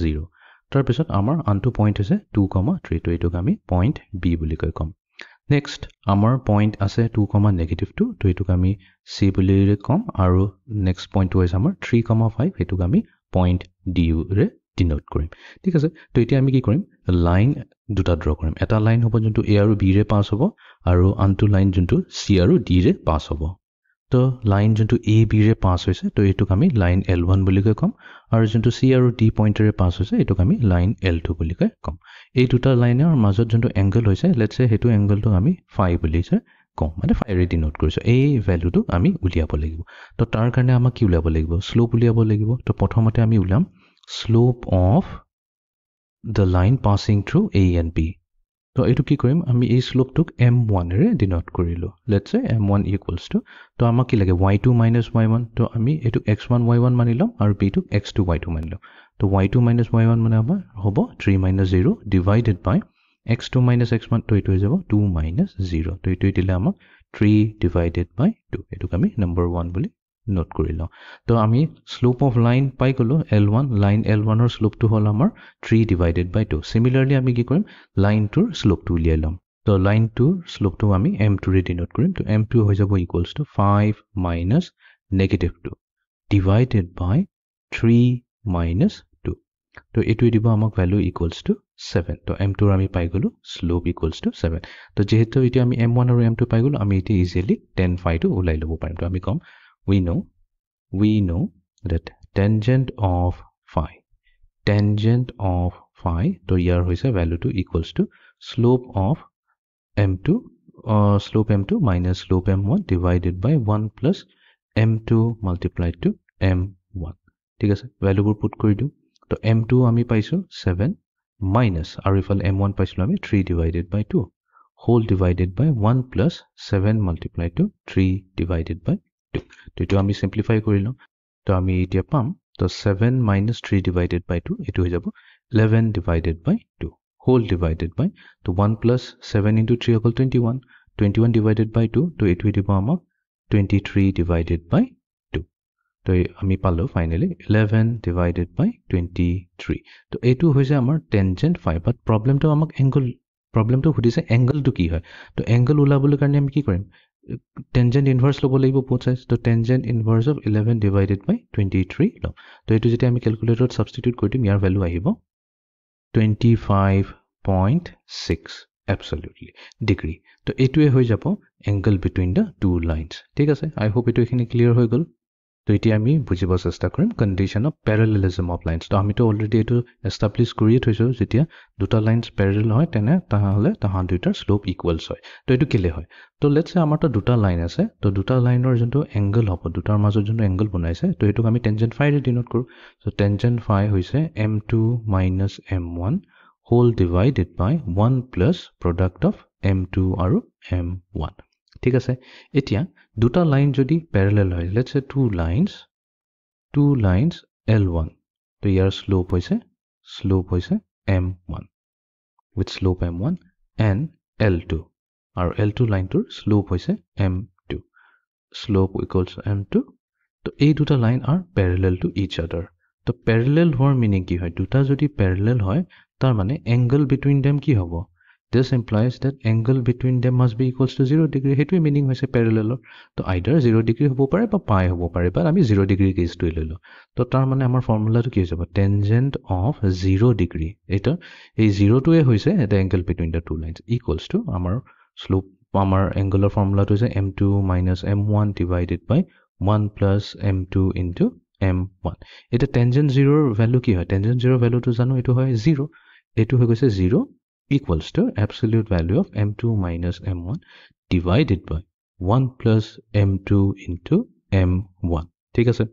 0 তাৰ পিছত আমাৰ আনটো পইণ্ট হৈছে 2, 3 তো এইটোক আমি পইণ্ট B বুলি কম Next, our point আছে 2, -2 তো এটোক আমি C বুলি কম আৰু next point was আমাৰ 3, 5 এটোক আমি point D ৰে ডিনোট কৰিম ঠিক আছে তো এতিয়া আমি কি কৰিম লাইন দুটা ড্ৰ কৰিম এটা লাইন হ'ব যোনটো A আৰু B ৰে পাস হ'ব আৰু আনটো লাইন যোনটো C আৰু D ৰে পাস হ'ব তো লাইন যোনটো এ বি ৰে পাছ হৈছে তো এইটোক আমি লাইন L1 বুলি কম আৰু যোনটো সি আৰু ডি পইণ্টৰে পাছ হৈছে এইটোক আমি লাইন L2 বুলি কম এই দুটা লাইনৰ মাজত যোনটো এংগল হৈছে লেটস সে হেতু এংগলটো আমি ফাই বুলি কম মানে ফাই ৰে ডিনোট কৰিছো এই ভ্যালুটো আমি উলিয়াব লাগিব তো তাৰ কাৰণে আমাক কি উলিয়াব লাগিব স্লোপ উলিয়াব লাগিব তো প্ৰথমতে আমি উলাম slope of the line passing through A and B. তো এইটো কি কৰিম আমি এই স্লোপটোক m1 ৰে ডিনোট কৰিলো let's say m1 equals to তো আমাক কি লাগে y2 minus y1 তো আমি এইটো x1 y1 মানি লম আৰু b টোক x2 y2 মানি লম তো y2 minus y1 মানে হ'ব 3 minus 0 divided by x2 minus x1 তো এইটো হৈ যাব 2 minus 0 তো এইটো দিলে আমাক 3 divided by 2 এইটোক আমি number 1 বুলি নোট কৰি লওঁ তো আমি স্লোপ অফ লাইন পাই গলো L1 লাইন L1 ৰ স্লোপটো হল আমাৰ 3 divided by 2 সিমিলাৰলি আমি কি কৰিম লাইনটোৰ স্লোপটো উলিয়াই লম তো লাইনটোৰ স্লোপটো আমি m2 ৰে ডিনোট কৰিম তো m2 হৈ যাব equals to 5 minus negative 2 divided by 3 minus 2 তো এইটো দিব আমাক ভ্যালু ইকুৱেলছ টু 7 তো m2 ৰ আমি পাই গলো স্লোপ ইকুৱেলছ টু 7 তো যেহেতু এতিয়া আমি m1 আৰু m2 পাই গলো আমি এতিয়া ইজিলি tan phi টো উলাই লব পাৰিম তো আমি কম we know that tangent of phi to here hoise value to equals to slope of m2 minus slope m1 divided by 1 plus m2 multiplied to m1 ঠিক আছে value bur put kori diu to m2 ami paisu 7 minus aru ifal m1 paisu ami 3 divided by 2 whole divided by 1 plus 7 multiplied to 3 divided by তো এটো আমি simplify কৰিলো তো আমি এতিয়া পাম তো 7 minus 3 divided by 2 এটো হৈ যাব 11 divided by 2 whole divided by তো 1 plus 7 into 3 equal 21 divided by 2 তো এটো দিব আমাক 23 divided by 2 তো আমি পালো ফাইনালি 11 divided by 23 তো এটো হৈছে আমাৰ tangent phi বাট প্ৰবলেমটো আমাক প্ৰবলেমটো সুধিছে এংগলটো কি হয় তো এংগল উলাবলৈ কাৰণে আমি কি কৰিম tangent inverse লব লাগিব both sides তো tangent inverse of 11 divided by 23 লম তো এটো যেতিয়া আমি ক্যালকুলেটৰত সাবস্টিটিউট কৰি দিম ইয়াৰ ভ্যালু আহিব 25.6 absolutely degree তো এটোৱে হৈ যাব angle between the two lines ঠিক আছে I hope এটো এখিনি ক্লিয়াৰ হৈ গল তো এতিয়া আমি বুজিব চেষ্টা কৰিম condition of parallelism of lines তো আমি তো অলৰেডি এটো এস্টাবলিশ কৰি থৈছো যেতিয়া দুটা লাইনস প্যাৰেলাল হয় তেনে তাহলে তাহাঁ দুটাৰ স্লোপ ইকুৱেলছ হয় তো এটো কিলে হয় তো লেটস সে আমাৰ তো দুটা লাইন আছে তো দুটা লাইনৰ যোনটো এংগল হ'ব দুটাৰ মাজত যোনটো এংগল বনাইছে তো এটোক আমি tangent phi ৰে ডিনোট কৰো so tangent phi হৈছে m2 minus m1 whole divided by 1 plus product of m2 আৰু m1 ঠিক আছে এতিয়া দুটা লাইন যদি প্যাৰেলাল হয় let's say two lines L1 তো ইয়াৰ স্লোপ হৈছে m1 with slope m1 and L2 আৰু L2 লাইনটোৰ স্লোপ হৈছে m2 slope equals m2 তো এই দুটা line are parallel to each other তো parallel হোৱাৰ meaning কি হয় দুটা যদি parallel হয় তাৰ মানে angle between them কি হ'ব this implies that angle between them must be equals to 0 degree হেতুৱে meaning হৈছে parallel তো either 0 degree হ'ব পাৰে বা pi হ'ব পাৰে বা আমি 0 degree কেছ টো ললো তো তাৰ মানে আমাৰ ফৰ্মুলাটো কি হ'ব tangent of 0 degree এটা এই 0 টোৱে হৈছে the angle between the two lines equals to আমাৰ slope আমাৰ angular formula to is m2 minus m1 divided by 1 plus m2 into m1 এটা tangent 0 value কি হয় tangent 0 value to জানো এটো হয় 0 এটো হৈ গৈছে 0 equals to absolute value of m2 minus m1 divided by 1 plus m2 into m1 ঠিক আছে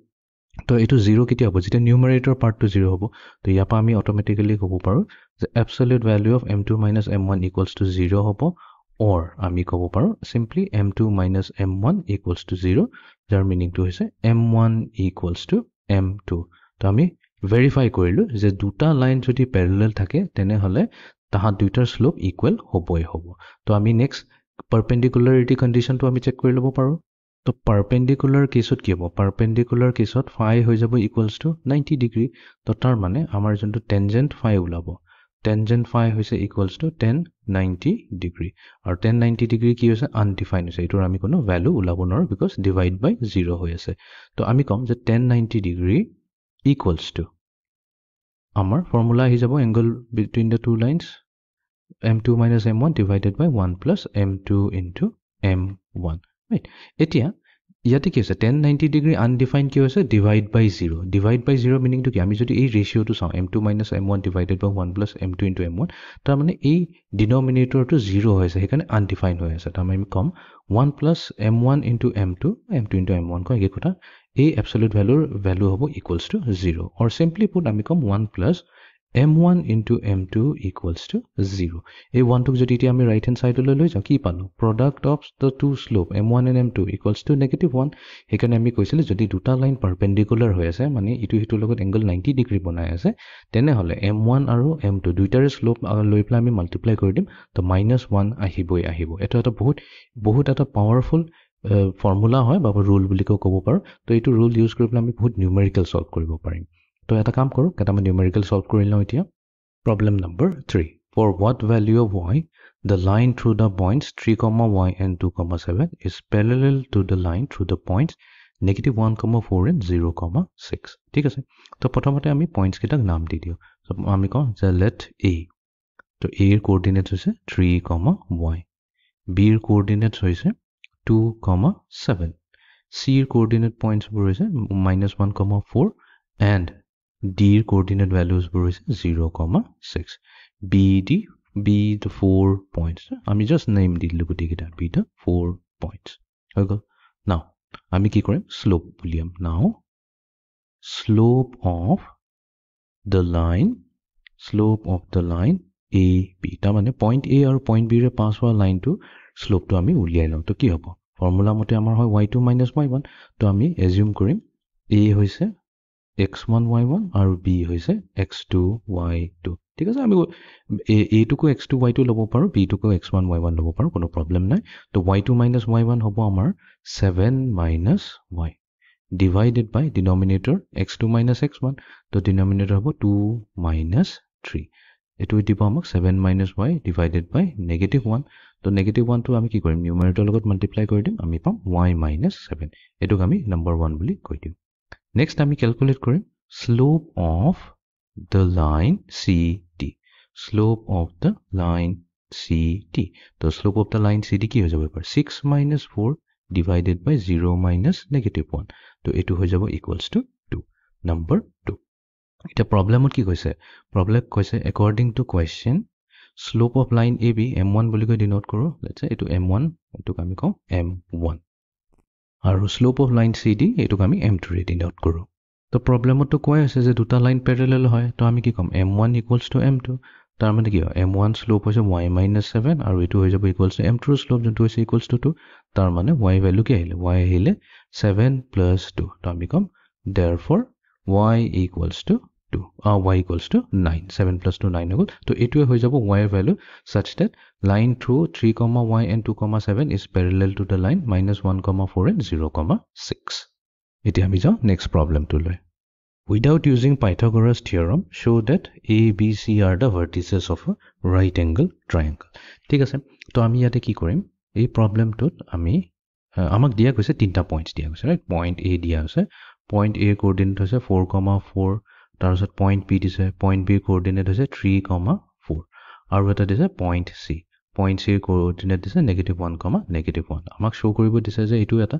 তো এটো 0 কেতিয়া হ'ব যেটা নিউমাৰেটৰ পাৰ্টটো 0 হ'ব তো ইয়াপা আমি অটোমেটিক্যালি ক'ব পাৰো যে absolute value of m2 minus m1 equals to 0 হ'ব or আমি ক'ব পাৰো simply m2 minus m1 equals to 0 যাৰ meaning to হৈছে m1 equals to m2 তো আমি verify কৰিলো যে দুটা লাইন যদি parallel থাকে তেনে হলে তাহা দুইটাৰ স্লোপ ইকুৱেল হ'বই হ'ব তো আমি নেক্সট পাৰপেন্ডিকুলাৰিটি কন্ডিশনটো আমি চেক কৰি লব পাৰো তো পাৰপেন্ডিকুলাৰ কেছত কি হ'ব পাৰপেন্ডিকুলাৰ কেছত phi হৈ যাব ইকুৱেলছ টু 90 ডিগ্ৰী তো তাৰ মানে আমাৰ যোনটো টেনজেন্ট phi ওলাব টেনজেন্ট phi হৈছে ইকুৱেলছ টু tan 90 ডিগ্ৰী আৰু tan 90 ডিগ্ৰী কি হৈছে আনডিফাইন হৈছে এটোৰ আমি কোনো ভ্যালু ওলাব নোৱাৰো বিকজ ডিভাইড বাই 0 হৈ আছে তো আমি কম যে tan 90 ডিগ্ৰী ইকুৱেলছ টু আমাৰ ফৰ্মুলা আহি যাব angle between the two lines m2 minus m1 divided by 1 plus m2 into m1 right এতিয়া ইয়াতে কি হৈছে 1090 ডিগ্ৰী আনডিফাইন কি হৈছে ডিভাইড বাই 0 ডিভাইড বাই 0 মিনিংটো কি আমি যদি এই ৰেচিঅ'টো চাওঁ m2 - m1 ডিভাইডেড বাই 1 প্লাছ m2 ইনটু m1 তাৰমানে এই ডিনমিনেটৰটো 0 হৈছে সেইকাৰণে আনডিফাইন হৈ আছে তাৰমানে আমি ক'ম 1 plus m1 into m2 into m1 কয় এই কথা এই এবছলিউট ভ্যালু হ'ব equals to 0 or simply put আমি ক'ম 1 plus m1 into m2 equals to 0. এই 1 টোক যদি এতিয়া আমি ৰাইট হ্যান্ড সাইডলৈ লৈ যাওঁ কি পালো product of the two slope m1 and m2 equals to -1 সেইকাৰণে আমি কৈছিলো যদি দুটা লাইন পাৰপেন্ডিকুলাৰ হৈ আছে মানে ইটো হিটোৰ লগত এংগল 90 ডিগ্ৰী বনাই আছে তেনেহলে m1 আৰু m2 দুইটাৰে স্লোপ লৈ পেলাই আমি মাল্টিপ্লাই কৰি দিম তো -1 আহিবই আহিব এটা বহুত এটা পাৱাৰফুল ফৰ্মুলা হয় বা ৰুল বুলি ক'ব পাৰো তো এইটো ৰুল ইউজ কৰি পেলাই আমি বহুত নিউমেৰিকেল সলভ কৰিব পাৰিম তো এটা কাম কৰো কেটামান নিউমেৰিকেল সলভ কৰি লওঁ এতিয়া problem number 3 for what value of y the line through the points 3 y and 2 7 is parallel to the line through the points -1 4 and 0 6 ঠিক আছে তো প্ৰথমতে আমি পয়েন্টস কেটাক নাম দি দিও সো আমি কওঁ যে let a তো a এর কোঅর্ডিনেটস হৈছে 3 y b এর কোঅর্ডিনেটস হৈছে 2 7 c এর কোঅর্ডিনেট পয়েন্টস বোৰ হৈছে -1 4 and D coordinate values is 0, 6. B the 4 points. I just name the B the 4 points. Okay. Now, I slope William. Now, slope of the line AB. Tamane point A or point B re pass wa line to slope to ami uliai lom. To ki hobo? Formula mote amar hoy y2 minus y1. To ami assume korim A hoise x1 y1 আৰু b হৈছে x2 y2 ঠিক আছে আমি a two co x2 y2 লব পাৰো b two কো x1 y1 লব পাৰো কোনো প্ৰবলেম নাই তো y2 - y1 হ'ব আমাৰ 7 - y divided by denominator x2 - x1 তো denominator হ'ব 2 - 3 এটো দিব আমাক 7 - y divided by -1 তো -1 টো আমি কি কৰিম নিউমাৰেটৰ লগত মাল্টিপ্লাই কৰি দিম আমি পাম y - 7 এটোক আমি নম্বৰ 1 বুলি কৈ দিম Next, আমি calculate কৰিম slope of the line CD. Slope of the line CD. The slope of the line CD কি হৈ যাব এবাৰ 6 - 4 divided by 0 - -1. তো এটো হৈ যাব equals to 2. Number 2. এটা প্ৰবলেমত কি কৈছে? প্ৰবলেম কৈছে according to question slope of line AB m1 বুলি কৈ ডিনোট কৰো. Let's say এটো m1 এটোক আমি কওঁ m1. আৰু slope of line CD এটোক আমি m2 ৰে ডিনোট কৰো তো প্ৰবলেমটো কোৱা আছে যে দুটা লাইন প্যাৰালেল হয় তো আমি কি কম m1 = m2 তাৰ মানে কি হয় m1 স্লোপ হৈছে y - 7 আৰু এটো হৈ যাব = m2 স্লোপ যোনটো হৈছে = 2 তাৰ মানে y ভ্যালু কি আহিলে y আহিলে 7 + 2 তো আমি কম therefore y = 2 y = 9 7 + 2 9 হল তো এটোৱে হৈ যাব y এর value such that line through 3 y and 2 7 is parallel to the line -1 4 and 0 6 এতিয়া আমি যাও next problem to লৈ without using Pythagoras theorem show that a b c are the vertices of a right angle triangle ঠিক আছে তো আমি ইয়াতে কি কৰিম এই প্ৰবলেমটোত আমি আমাক দিয়া গৈছে তিনটা পয়েন্টস দিয়া গৈছে ৰাইট পয়েন্ট a দিয়া আছে পয়েন্ট a কোঅৰ্ডিনেট হৈছে 4 4 তাৰপিছত পয়েন্ট b দিছে পয়েন্ট b কোঅৰ্ডিনেট হৈছে 3 4 আৰু এটা দিছে point c point c coordinate দিছে -1 -1 আমাক শো কৰিব দিছে যে এটো এটা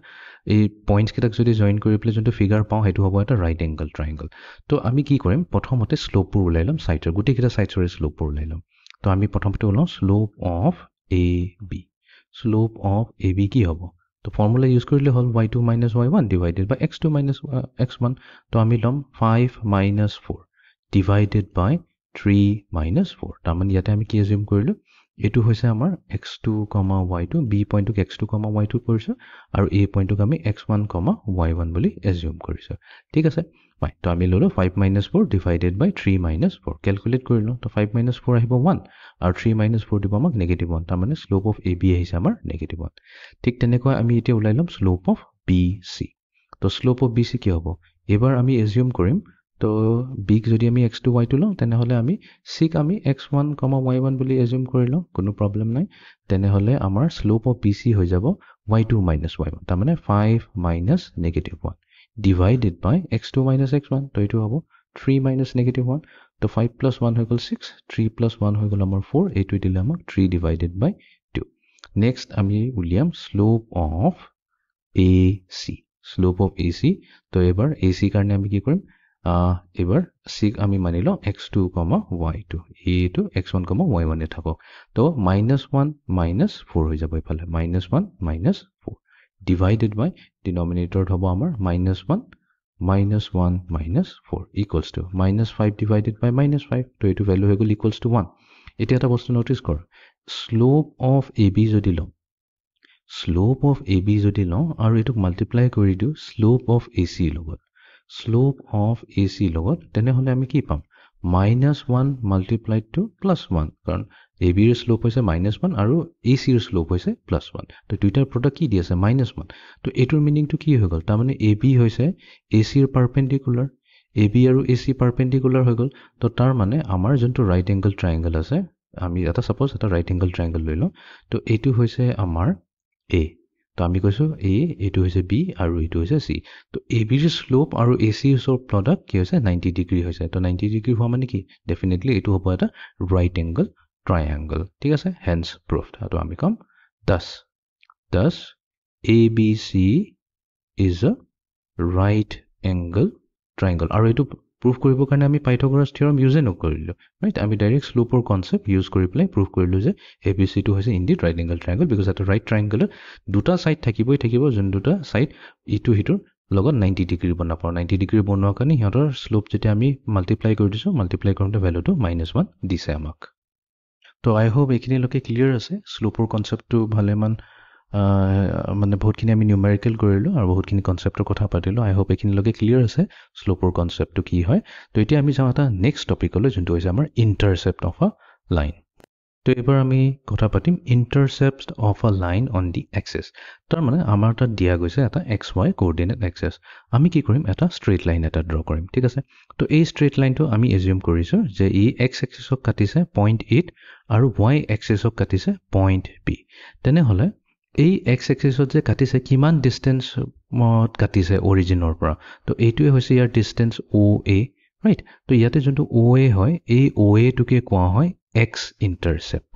এই পয়েন্টস কেটাক যদি জয়েন কৰি প্লে যোনটো ফিগাৰ পাও হেতু হ'ব এটা ৰাইট এংগল ট্ৰায়াঙ্গল তো আমি কি কৰিম প্ৰথমতে স্লোপবোৰ উলাই লম সাইডৰ গুটি কিটা সাইডৰ স্লোপবোৰ উলাই লম তো আমি প্ৰথমতে উলাও slope of AB slope of AB কি হ'ব তো ফৰ্মুলা ইউজ কৰিলে হল y2 - y1 divided by x2 - x1 তো আমি লম 5 - 4 divided by 3 - 4 তাৰমানে ইয়াতে আমি কি এজিউম কৰিলো এটো হৈছে আমাৰ x2, y2 b পয়েন্টক x2, y2 কৰিছো আৰু a পয়েন্টক আমি x1, y1 বুলি এজিউম কৰিছো ঠিক আছে ফাইন তো আমি ললো 5 - 4 divided by 3 - 4 ক্যালকুলেট কৰিলো তো 5 - 4 আহিব 1 আৰু 3 - 4 দিব আমাক -1 তাৰ মানে স্লোপ অফ AB আহিছে আমাৰ -1 ঠিক তেনেকৈ আমি এতিয়া উলাই লম স্লোপ অফ BC তো স্লোপ অফ BC কি হ'ব এবাৰ আমি এজিউম কৰিম তো b যদি আমি x2 y2 লওঁ তেনে হলে আমি c আমি x1, y1 বুলি এজিউম কৰিলো কোনো প্ৰবলেম নাই তেনে হলে আমাৰ স্লোপ অফ BC হৈ যাব y2 - y1 তাৰ মানে 5 - -1 divided by x2 - x1 তো এটো হ'ব 3 - -1 তো 5 + 1 হৈ গল 6 3 + 1 হৈ গল আমাৰ 4 এটো দিলে আমাক 3 divided by 2 নেক্সট আমি উলিয়াম slope of AC slope of AC তো এবাৰ AC কাৰণে আমি কি কৰিম এবাৰ C আমি মানি লওঁ x2, y2 এইটো x1, y1 এ থাকক তো -1 -4 হৈ যাব ইফালে -1 -4 divided by denominator হ'ব আমাৰ -1 -4 equals to -5 divided by -5 তো এইটো ভ্যালু হৈ গ'ল equals to 1 এতিয়া এটা বস্তু নোটিস কৰ slope of AB যদি লওঁ slope of AB যদি লওঁ আৰু এটোক মাল্টিপ্লাই কৰি দিও slope of AC লগত slope of AC লগত তেনেহলে আমি কি পাম -1 multiplied to +1 কাৰণ AB ৰ slope হৈছে -1 আৰু AC ৰ slope হৈছে +1 তো দুইটাৰ প্ৰডাক্ট কি দি আছে -1 তো এটোৰ মিনিংটো কি হৈ গ'ল তাৰ মানে AB হৈছে AC ৰ পাৰপেন্ডিকুলাৰ AB আৰু AC পাৰপেন্ডিকুলাৰ হৈ গ'ল তো তাৰ মানে আমাৰ যোনটো ৰাইট এংগল ট্ৰায়াঙ্গল আছে আমি এটা সাপোজ এটা ৰাইট এংগল ট্ৰায়াঙ্গল লৈ লওঁ তো এইটো হৈছে আমাৰ A তো আমি কৈছো A এইটো হৈছে B আৰু এইটো হৈছে C তো AB ৰ স্লোপ আৰু AC ৰ স্লোপ প্ৰডাক্ট কি হৈছে 90 ডিগ্ৰী হৈছে তো 90 ডিগ্ৰী হোৱা মানে কি ডেফিনেটলি এইটো হ'ব এটা ৰাইট এংগল ট্ৰায়াঙ্গল ঠিক আছে হেন্স প্ৰুভড তো আমি কম thus ABC is a right angle triangle আৰু এইটো proof কৰিব কাৰণে আমি Pythagoras theorem use নকৰিলো right আমি direct slope or concept use কৰি প্লাই proof কৰিলো যে ABC টো হৈছে indeed right angle triangle because at a right triangle দুটা সাইড থাকিবই থাকিব যোন দুটা সাইড ইটো হিটোৰ লগত 90 ডিগ্ৰী বনাব 90 ডিগ্ৰী বনোৱাৰ কাৰণে হিহঁতৰ slope যেতিয়া আমি মাল্টিপ্লাই কৰি দিছো মাল্টিপ্লাই কৰোঁতে ভ্যালুটো -1 দিছে আমাক তো আই হোপ এইখিনি লকে ক্লিয়াৰ আছে slope or concept টো ভালেমান মানে বহুতখিনি আমি নিউমেৰিকেল কৰিলো আৰু বহুতখিনি কনসেপ্টৰ কথা পাতিলো আই হোপ এইখিনি লগে ক্লিয়াৰ আছে স্লোপৰ কনসেপ্টটো কি হয় তো এতিয়া আমি যাওঁ এটা নেক্সট টপিকলৈ যোনটো হৈছে আমাৰ ইন্টাৰসেপ্ট অফ আ লাইন তো এবাৰ আমি কথা পাতিম intercept of a line on the axis তাৰ মানে আমাৰ তাত দিয়া গৈছে এটা xy কোঅৰ্ডিনেট এক্সিস আমি কি কৰিম এটা ষ্ট্ৰেইট লাইন এটা ড্ৰ কৰিম ঠিক আছে তো এই ষ্ট্ৰেইট লাইনটো আমি এজিউম কৰিছো যে ই x এক্সিসক কাটিছে 0.8 আৰু y এক্সিসক কাটিছে পইণ্ট b তেনেহলে এই x এক্সিসত যে কাটিছে কিমান ডিসটেন্স মত কাটিছে অৰিজিনৰ পৰা তো এইটোৱে হৈছে ইয়াৰ ডিসটেন্স OA ৰাইট তো ইয়াতে যোনটো OA হয় এই OA টোকে কোৱা হয় x ইন্টাৰসেপ্ট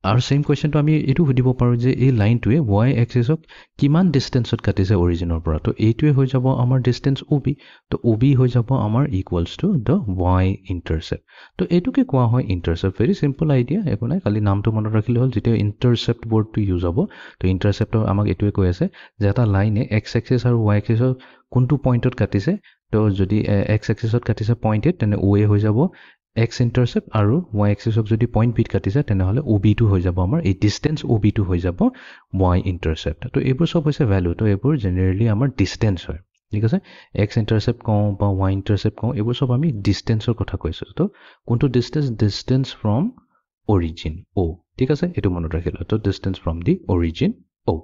আৰু সেম কোৱেশ্চনটো আমি এটো সুধিব পাৰো যে এই লাইনটোৱে y এক্সিসক কিমান ডিসটেন্সত কাটিছে অৰিজিনৰ পৰা তো এইটোৱে হৈ যাব আমাৰ ডিসটেন্স OB তো OB হৈ যাব আমাৰ ইকুৱেলস টু দ্য y ইন্টাৰসেপ্ট তো এটোকে কোৱা হয় ইন্টাৰসেপ্ট ভেৰি সিম্পল আইডিয়া একো নাই খালি নামটো মনত ৰাখিলে হ'ল যেতিয়া ইন্টাৰসেপ্ট ৱৰ্ডটো ইউজ হ'ব তো ইন্টাৰসেপ্ট আমাক এটোৱে কৈ আছে যে এটা লাইনে x এক্সিস আৰু y এক্সিসৰ কোনটো পইণ্টত কাটিছে তো যদি x এক্সিসত কাটিছে 0.8 তেনে OA হৈ যাব x intercept আৰু y axis ক যদি পইণ্ট বিট কাটিছে তেনেহলে OB টো হৈ যাব আমাৰ এই ডিসটেন্স OB টো হৈ যাব y intercept তো এইবোৰ সব হৈছে ভ্যালু তো এইবোৰ জেনাৰেলি আমাৰ ডিসটেন্স হয় ঠিক আছে x intercept কওঁ বা y intercept কওঁ এইবোৰ সব আমি ডিসটেন্সৰ কথা কৈছো তো কোনটো ডিসটেন্স ফ্ৰম অৰিজিন O ঠিক আছে এটো মনত ৰাখিলা তো distance from the origin O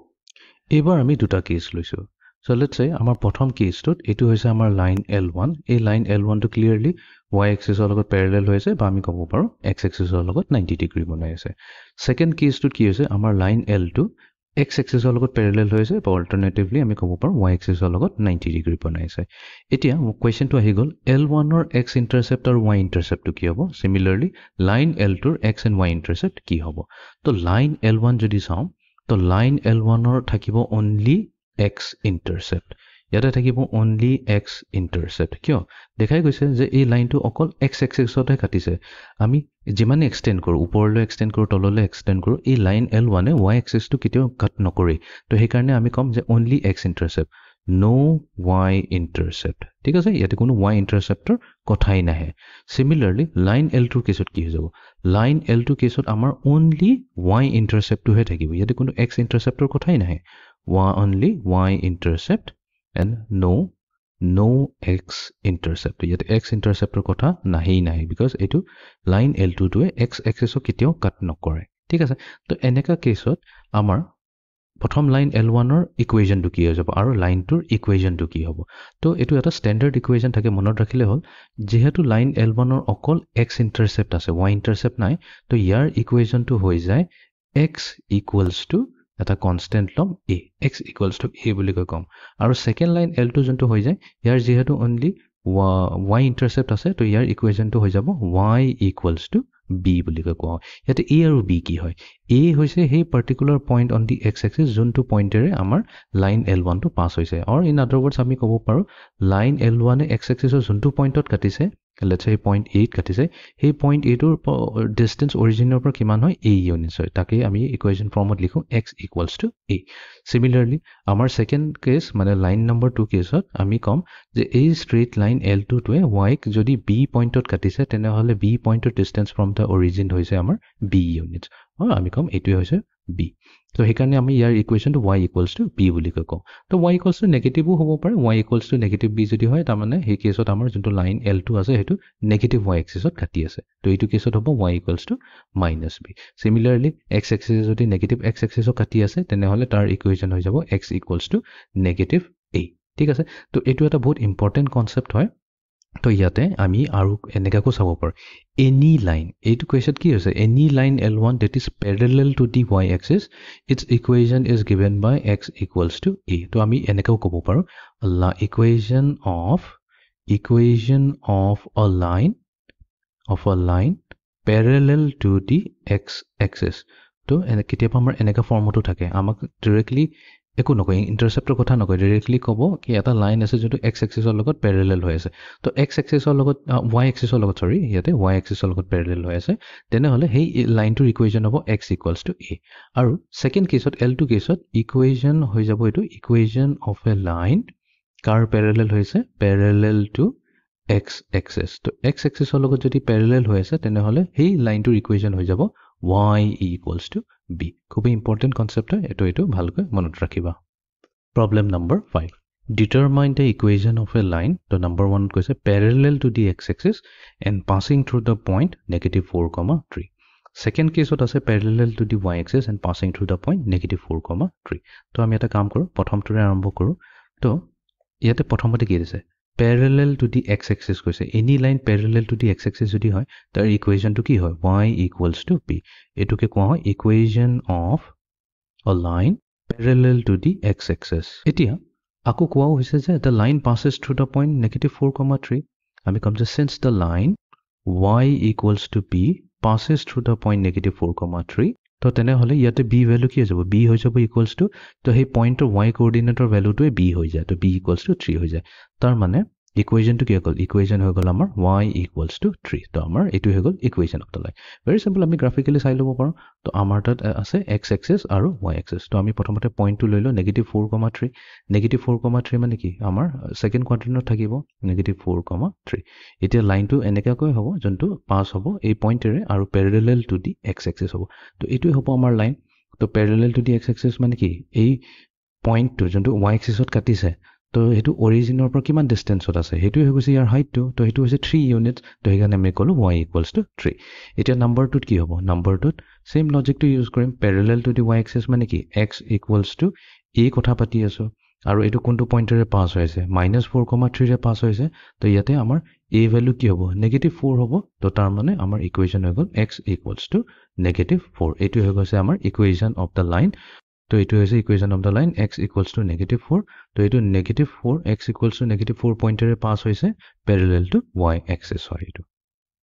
এবাৰ আমি দুটা কেস লৈছো So let's say আমাৰ প্ৰথম কেছটোত এটো হৈছে আমাৰ লাইন L1 এই লাইন L1 টো ক্লিয়াৰলি y axis ৰ লগত প্যাৰালেল হৈছে বা আমি ক'ব পাৰো x axis ৰ লগত 90 ডিগ্ৰী বনাই আছে সেকেন্ড কেছটোত কি হৈছে আমাৰ লাইন L2 x axis ৰ লগত প্যাৰালেল হৈছে বা অল্টাৰনেটিভলি আমি ক'ব পাৰো y axis ৰ লগত 90 ডিগ্ৰী বনাই আছে এতিয়া কোৱেশ্চনটো আহি গ'ল L1 ৰ x intercept আৰু y intercept টো কি হ'ব সিমিলাৰলি লাইন L2 ৰ x and y intercept কি হ'ব তো লাইন L1 যদি চাওঁ তো লাইন L1 ৰ থাকিব only x intercept ইয়াতে থাকিব only x intercept কিয় দেখাই গৈছে যে এই লাইনটো অকল x axisতে কাটিছে আমি যিমানে এক্সটেন্ড কৰো ওপৰলৈ এক্সটেন্ড কৰো তললৈ এক্সটেন্ড কৰো এই লাইন L1 এ y axis টো কেতিয়াও কাট নকৰে তো সেই কাৰণে আমি কম যে only x intercept no y intercept ঠিক আছে ইয়াতে কোনো y interceptor কথাই নাহে সিমিলাৰলি লাইন L2 কেছত কি হৈ যাব লাইন L2 কেছত আমাৰ only y intercept টো হে থাকিব ইয়াতে কোনো x interceptor কথাই নাহে only y intercept and no x intercept yet x interceptor kotha nahi because etu line L2 to x axis o ketio cut nokore thik ase to eneka case ot amar prothom line L1 or equation to ki hobo aru line 2 equation to ki hobo to etu eta standard equation thake monot rakhile hol jehetu line L1 or okol x intercept ase y intercept nai to yar equation to hoi jay x equals to এটা constant লম a x equals to a বুলি কম আৰু second line L2 জন্তু হৈ যায় ইয়াৰ যেহেতু only y intercept আছে তো ইয়াৰ ইকুৱেশ্যনটো হৈ যাব y ইকুৱেলছ টু b বুলি কোৱা হয় ইয়াতে a আৰু b কি হয় a হৈছে সেই particular point on the x axis যোনটো পইণ্টেৰে আমাৰ লাইন L1 টো পাছ হৈছে অৰ ইন আদাৰ ৱৰ্ডছ আমি ক'ব পাৰোঁ লাইন L1 এ x axisৰ যোনটো পইণ্টত কাটিছে let's say point 8 কাটিছে সেই point 8 ৰ distance originৰ পৰা কিমান হয় a units হয় তাকে আমি ইকুৱেশ্যন ফৰ্মত লিখো x equals to a similarly আমাৰ second case মানে লাইন নম্বৰ 2 কেছত আমি কম যে এই straight line L2 টোৱে y ক যদি b পইণ্টত কাটিছে তেনেহলে b পইণ্টৰ distance from the origin হৈছে আমাৰ b units আমি কম এইটোৱে হৈছে b তো সেইকাৰণে আমি ইয়াৰ ইকুৱেশ্যনটো y equals to b বুলি কওঁ তো y equals to নেগেটিভো হ'ব পাৰে y equals to negative b যদি হয় তাৰমানে সেই কেছত আমাৰ যোনটো লাইন L2 আছে সেইটো নেগেটিভ y এক্সিছত কাটি আছে তো এইটো কেছত হ'ব y equals to minus b similarly x axis যদি নেগেটিভ x axisও কাটি আছে তেনেহলে তাৰ ইকুৱেশ্যন হৈ যাব x equals to negative a ঠিক আছে তো এইটো এটা বহুত ইম্পৰ্টেণ্ট কনসেপ্ট হয় তো ইয়াতে আমি আৰু এনেকাকো চাব পাৰো any line এইটো কোৱেশ্যন কি হৈছে any line L1 that is parallel to the y axis its equation is given by x equals to a তো আমি এনেকাও ক'ব পাৰো equation of a line parallel to the x axis তো কেতিয়াবা আমাৰ এনেকা ফৰ্মটো থাকে আমাক ডাইৰেক্টলি একো নকয় ইন্টাৰসেপ্টৰ কথা নকয় ডাইৰেক্টলি ক'ব কি এটা লাইন আছে যোনটো x axisৰ লগত প্যাৰেলেল হৈ আছে তো x axisৰ লগত y axisৰ লগত সৰি ইয়াতে y axisৰ লগত প্যাৰেলেল হৈ আছে তেনেহলে সেই লাইনটোৰ ইকুৱেশ্যন হ'ব x equals to a আৰু সেকেন্ড কেছত L2 কেছত ইকুৱেশ্যন হৈ যাব এটো ইকুৱেশ্যন অফ এ লাইন কাৰ প্যাৰেলেল হৈছে প্যাৰেলেল টু x axis তো x axisৰ লগত যদি প্যাৰেলেল হৈ আছে তেনেহলে সেই লাইনটোৰ ইকুৱেশ্যন হৈ যাব y equals to b খুব ইম্পৰ্টেন্ট কনসেপ্ট হয় এটো ভালকৈ মনত ৰাখিবা problem number 5 determine the equation of a line তো নম্বৰ 1 কৈছে parallel to the x axis and passing through the point -4, 3 second কেছত আছে parallel to the y axis and passing through the point -4, 3 তো আমি এটা কাম কৰো প্ৰথমটোৰে আৰম্ভ কৰো তো ইয়াতে প্ৰথমতে কি দিছে parallel to the x axis কৈছে any line parallel to the x axis যদি হয় তাৰ ইকুৱেশ্যনটো কি হয় y equals to b এটোকে কোৱা হয় equation of a line parallel to the x axis এতিয়া আকৌ কোৱা হৈছে যে the line passes through the point -4, 3 আমি কম যে since the line y equals to b passes through the point -4, 3 তো তেনেহলে ইয়াতে b ভ্যালু কি হৈ যাব b হৈ যাব ইকুৱেলছ টু তো সেই পইণ্টৰ y কোঅৰ্ডিনেটৰ ভ্যালুটোৱে b হৈ যায় তো b ইকুৱেলছ টু 3 হৈ যায় তাৰ মানে ইকুৱেশ্যনটো কি হ'ল ইকুৱেশ্যন হৈ গ'ল আমাৰ y equals to 3 তো আমাৰ এটো হৈ গ'ল equation of the line very simple আমি গ্ৰাফিক্যালি চাই ল'ব পাৰো তো আমাৰ তাত আছে x axis আৰু y axis তো আমি প্ৰথমতে পইণ্টটো লৈ লো -4, 3 মানে কি আমাৰ সেকেন্ড কোৱাড্ৰেন্টত থাকিব -4, 3 এতিয়া লাইনটো এনেকাকৈ হ'ব যোনটো পাস হ'ব এই পইণ্টেৰে আৰু প্যাৰেলেল টু দি x axis হ'ব তো এটোই হ'ব আমাৰ লাইন তো প্যাৰেলেল টু দি x axis মানে কি এই পইণ্টটো যোনটো y axisত কাটিছে তো হেতু অৰিজিনৰ পৰা কিমান ডিসটেন্সত আছে হেতু হৈ গৈছে ইয়াৰ হাইটটো তো হেতু হৈছে 3 ইউনিটস তো সেইকাৰণে আমি কলো y equals to 3 এতিয়া নম্বৰটোত কি হ'ব নম্বৰটোত সেম লজিকটো ইউজ কৰিম প্যাৰেলেল টু দি y axis মানে কি x equals to a কথা পাতি আছো আৰু এটো কোনটো পইণ্টেৰে পাস হৈছে -4, 3 ৰে পাস হৈছে তো ইয়াতে আমাৰ a ভ্যালু কি হ'ব -4 হ'ব তো তাৰ মানে আমাৰ ইকুৱেশ্যন হৈ গ'ল x equals to -4 এটো হৈ গৈছে আমাৰ ইকুৱেশ্যন অফ দা লাইন তো এটো হৈছে equation of the line x equals to -4 তো এটো -4 x equals to -4 পইণ্টেৰে পাস হৈছে প্যাৰেলেল টু y axis হয় এটো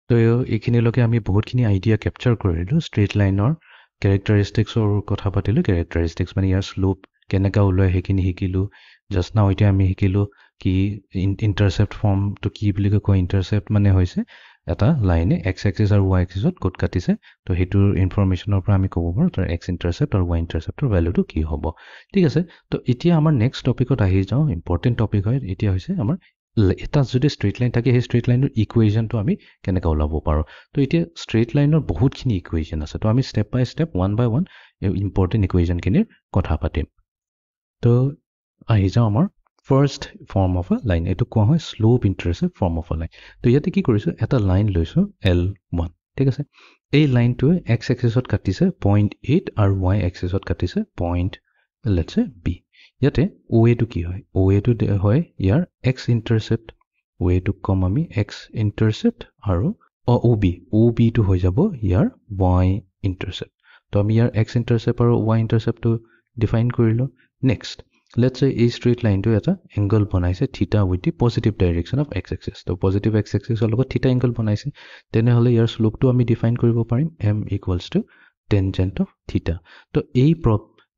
তো এইখিনিলৈকে আমি বহুতখিনি আইডিয়া ক্যাপচাৰ কৰিলো ষ্ট্ৰেইট লাইনৰ ক্যাৰেক্টাৰিষ্টিক্সৰ কথা পাতিলো ক্যাৰেক্টাৰিষ্টিক্স মানে ইয়াৰ স্লোপ কেনেকা ওলাই হেকিনি শিকিলো জাস্ট নাও এতিয়া আমি শিকিলো কি ইন্টাৰসেপ্ট ফৰ্ম তো কি বুলি কয় ইন্টাৰসেপ্ট মানে হৈছে এটা লাইনে x axis আৰু y axisত কোট কাটিছে তো হেতুৰ ইনফৰমেশনৰ পৰা আমি ক'ব পাৰো তাৰ x ইন্টাৰসেপ্ট আৰু y ইন্টাৰসেপ্টৰ ভ্যালুটো কি হ'ব ঠিক আছে তো এতিয়া আমাৰ নেক্সট টপিকত আহি যাও ইম্পৰ্টেন্ট টপিক হয় এতিয়া হৈছে আমাৰ এটা যদি ষ্ট্ৰেইট লাইন থাকে সেই ষ্ট্ৰেইট লাইনৰ ইকুৱেশ্যনটো আমি কেনেকৈ ওলাব পাৰো তো এতিয়া ষ্ট্ৰেইট লাইনৰ বহুতখিনি ইকুৱেশ্যন আছে তো আমি step by step one by one important ইকুৱেশ্যনখিনিৰ কথা পাতিম তো আহি যাও আমাৰ first form of a line এটো কোৱা হয় slope intercept form of a line তো ইয়াতে কি কৰিছো এটা লাইন লৈছো L1 ঠিক আছে এই লাইনটোৱে x axisত কাটিছে 0.8 আৰু y axisত কাটিছে point let's say b ইয়াতে OA টো কি হয় OA টো হয় ইয়াৰ x ইন্টাৰসেপ্ট OA টো কম আমি x ইন্টাৰসেপ্ট আৰু OB টো হৈ যাব ইয়াৰ y ইন্টাৰসেপ্ট তো আমি ইয়াৰ x ইন্টাৰসেপ্ট আৰু y ইন্টাৰসেপ্ট টো ডিফাইন কৰিলো next let's say a straight line to eta angle banaise theta with the positive direction of x axis. So positive x axis or logot theta angle banaise, then hole your slope to ami define koribo parim m equals to tangent of theta. So a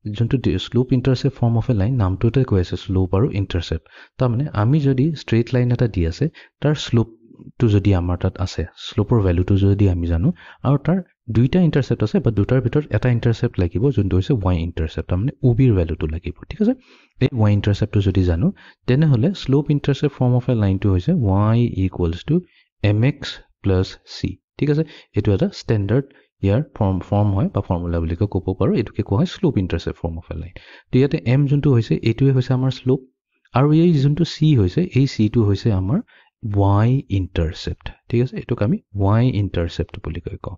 jonto slope intercept form of a line naam to te koi ase slope aru intercept. Ta mane ami jodi straight line eta di ase tar slope to jodi amar tat ase slope or value to jodi ami janu aru tar দুইটা intercept আছে বা দুটাৰ ভিতৰত এটা ইন্টাৰসেপ্ট লাগিব যোনটো হৈছে y ইন্টাৰসেপ্ট মানে ob ৰ ভ্যালুটো লাগিব ঠিক আছে এই y ইন্টারসেপ্টটো যদি জানো তেনে হলে স্লোপ ইন্টারসেপ্ট ফর্ম অফ এ লাইনটো হৈছে y = mx + c ঠিক আছে এটো এটা স্ট্যান্ডার্ড ইয়াৰ ফৰ্ম হয় বা ফৰ্মুলা বুলি ক'ব পাৰো এটোকে কোৱা হয় slope intercept form of a line তো ইয়াতে m যোনটো হৈছে এটোৱে হৈছে আমাৰ স্লোপ আৰু এই যোনটো c হৈছে এই c টো হৈছে আমাৰ y intercept ঠিক আছে এটোক আমি y intercept বুলি কওঁ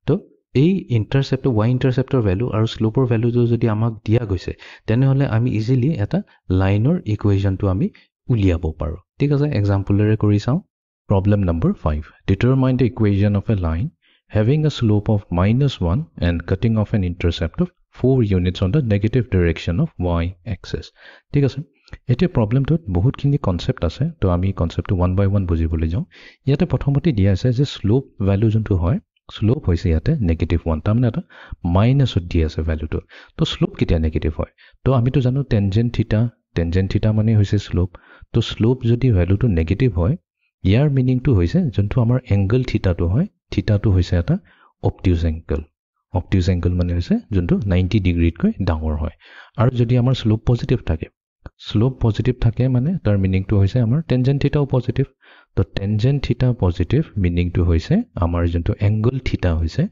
তো এই ইন্টারসেপ্ট y ইন্টাৰসেপ্টৰ ভ্যালু আৰু স্লোপৰ ভ্যালুটো যদি আমাক দিয়া গৈছে তেনে হলে আমি ইজিলি এটা লাইনৰ ইকুৱেশনটো আমি উলিয়াব পাৰো ঠিক আছে এক্সাম্পলৰে কৰি চাও problem number 5 determine the equation of a line having a slope of -1 and cutting off an intercept of 4 units on the negative direction of y axis ঠিক আছে এতে প্ৰবলেমটোত বহুতখিনি কনসেপ্ট আছে তো আমি কনসেপ্টটো 1 by 1 বুজিবলৈ যাও ইয়াতে প্ৰথমতে দিয়া আছে যে স্লোপ ভ্যালু যোনটো হয় স্লোপ হৈছে ইয়াতে -1 তাৰমানে এটা মাইনাসত দিয়া আছে ভ্যালুটো তো স্লোপ কিটা নেগেটিভ হয় তো আমি তো জানো টেনজেন্ট থিটা মানে হৈছে স্লোপ তো স্লোপ যদি ভ্যালুটো নেগেটিভ হয় ইয়াৰ মিনিংটো হৈছে যোনটো আমাৰ এংগল থিটাটো হয় থিটাটো হৈছে এটা অবটিউজ এংগল মানে হৈছে যোনটো 90 ডিগ্ৰীত কৈ ডাঙৰ হয় আৰু যদি আমাৰ স্লোপ পজিটিভ থাকে মানে তাৰ মিনিংটো হৈছে আমাৰ টেনজেন্ট থিটাও পজিটিভ তো টেনজেন্ট থিটা পজিটিভ মিনিংটো হৈছে আমাৰ যোনটো এংগল থিটা হৈছে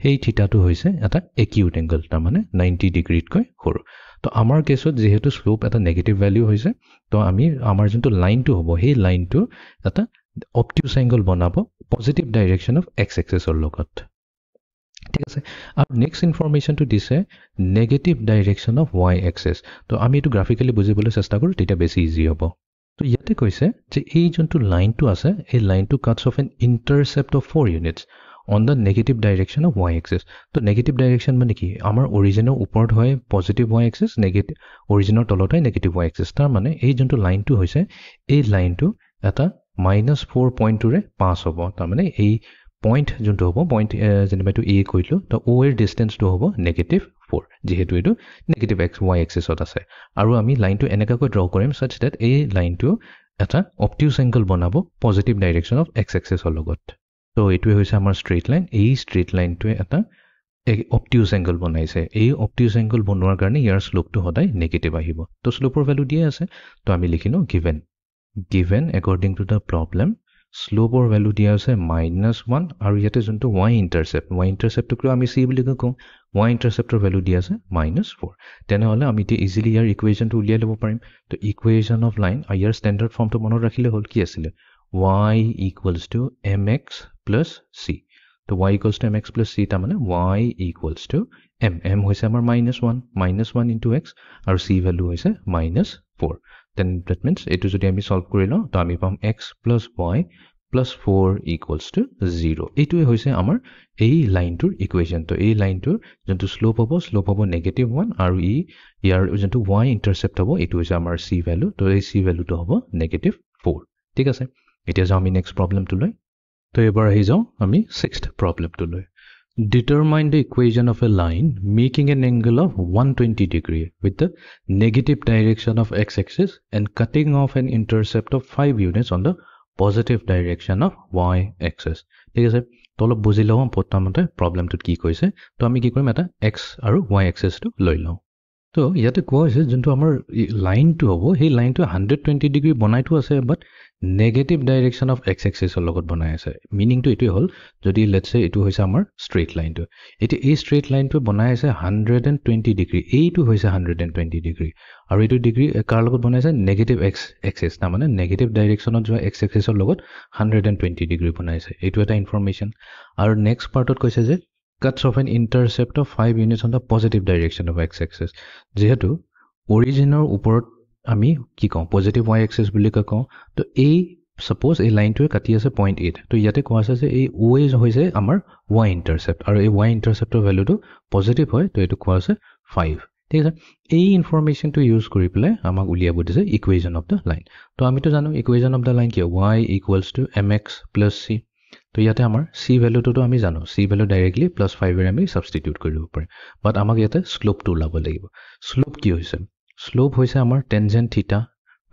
সেই থিটাটো হৈছে এটা একিউট এংগল তাৰ মানে 90 ডিগ্ৰীত কৈ সৰু তো আমাৰ কেছত যেহেতু স্লোপ এটা নেগেটিভ ভ্যালু হৈছে তো আমি আমাৰ যোনটো লাইনটো হ'ব সেই লাইনটো এটা অবটিউজ এংগল বনাব পজিটিভ ডাইৰেকশন অফ x এক্সিছৰ লগত ঠিক আছে আৰু নেক্সট ইনফৰমেশনটো দিছে negative direction of y axis তো আমি এটো গ্ৰাফিক্যালি বুজিবলৈ চেষ্টা কৰো তেতিয়া বেছি ইজি হ'ব তো ইয়াতে কৈছে যে এই যোনটো লাইনটো আছে এই লাইনটো Katz of N intercept of 4 units on the negative direction of y axis তো নেগেটিভ ডাইৰেকশন মানে কি আমাৰ অৰিজিনৰ ওপৰত হয় পজিটিভ y axis নেগেটিভ অৰিজিনৰ তলত হয় নেগেটিভ y axis তাৰ মানে এই যোনটো লাইনটো হৈছে এই লাইনটো এটা -4 পইণ্টৰে পাস হ'ব তাৰ মানে এই পইণ্ট যোনটো হ'ব পইণ্ট যেনিবা টু a কইলো তো o এৰ ডিসটেন্সটো হ'ব -4 যেহেতু এটো নেগেটিভ x y axisত আছে আৰু আমি লাইনটো এনেকৈ ড্ৰ কৰিম such that এই লাইনটো এটা অবটিউজ এংগল বনাব পজিটিভ ডাইৰেকশন অফ x axisৰ লগত তো এটোৱে হৈছে আমাৰ স্ট্ৰেইট লাইন এই স্ট্ৰেইট লাইনটোৱে এটা অবটিউজ এংগল বনাইছে এই অবটিউজ এংগল বনোৱাৰ কাৰণে ইয়াৰ স্লোপটো সদায় নেগেটিভ আহিব তো স্লোপৰ ভ্যালু দিয়া আছে তো আমি লিখিনো given according to the problem slope or value দিয়া আছে -1 আৰু ইয়াতে যোনটো y intercept টো আমি c বুলি কওঁ y intercept ৰ ভ্যালু দিয়া আছে -4 তেনে হলে আমি তে ইজিলি ইয়াৰ ইকুৱেশনটো উলিয়াই লব পাৰিম তো ইকুৱেশন অফ লাইন ইয়াৰ স্ট্যান্ডাৰ্ড ফৰ্মটো মনত ৰাখিলে হ'ল কি আছিল y = mx + c তো y = mx + c তা মানে y = m হৈছে আমাৰ -1 into x আৰু c ভ্যালু হৈছে -4 then that means এটো যদি আমি সলভ কৰি লওঁ তো আমি পাম x + y + 4 = 0 এটোৱে হৈছে আমাৰ এই লাইনটোৰ ইকুৱেশন তো এই লাইনটোৰ যোনটো স্লোপ হ'ব -1 আৰু ইয়াৰ যোনটো y ইন্টাৰসেপ্ট হ'ব এটো হৈছে আমাৰ c ভ্যালু তো এই c ভ্যালুটো হ'ব -4 ঠিক আছে এতিয়া যাও আমি নেক্সট প্ৰবলেমটো লৈ তো এবাৰ আহি যাও আমি 6th প্ৰবলেমটো লৈ determine the equation of a line making an angle of 120 degree with the negative direction of x-axis and cutting off an intercept of 5 units on the positive direction of y-axis ঠিক আছে তো অলপ বুজি লওঁ প্ৰথমতে প্ৰবলেমটোত কি কৈছে তো আমি কি কৰিম এটা x আৰু y-axisটো লৈ লওঁ তো ইয়াতে কোৱা হৈছে যোনটো আমাৰ লাইনটো হ'ব সেই লাইনটো 120 ডিগ্ৰী বনাইটো আছে বাট নেগেটিভ ডাইৰেকশন অফ x এক্সিছৰ লগত বনাই আছে মিনিংটো এটোই হ'ল যদি লেটস সে এটো হৈছে আমাৰ স্ট্ৰেইট লাইনটো এটি এই স্ট্ৰেইট লাইনটো বনাই আছে 120 ডিগ্ৰী এইটো হৈছে 120 ডিগ্ৰী আৰু এটো ডিগ্ৰী কাৰ লগত বনাই আছে নেগেটিভ x এক্সিছ না মানে নেগেটিভ ডাইৰেকশনত যোৱা x এক্সিছৰ লগত 120 ডিগ্ৰী বনাই আছে এটো এটা ইনফৰমেশন আৰু নেক্সট পাৰ্টত কৈছে যে cuts off an intercept of 5 units on the positive direction of x-axis যেহেতু অৰিজিনৰ ওপৰত আমি কি কওঁ পজিটিভ y axis বুলি কওঁ তো এই সাপোজ এই লাইনটোৱে কাটি আছে 0.8 তো ইয়াতে কোৱা আছে যে এই OA হৈছে আমাৰ y intercept আৰু এই y interceptৰ ভ্যালুটো পজিটিভ হয় তো এটো কোৱা আছে 5 ঠিক আছে এই ইনফৰমেশনটো ইউজ কৰি পেলাই আমাক উলিয়াব দিছে ইকুৱেশ্যন অফ দ্য লাইন তো আমিতো জানো ইকুৱেশ্যন অফ দ্য লাইন কি y = mx + c তো ইয়াতে আমাৰ c ভ্যালুটো আমি জানো c ভ্যালু ডাইৰেক্টলি +5 এৰে আমি সাবস্টিটিউট কৰিব পাৰিম বাট আমাক ইয়াতে স্লোপটো ওলাব লাগিব স্লোপ কি হৈছে স্লোপ হৈছে আমাৰ টেনজেন্ট থিটা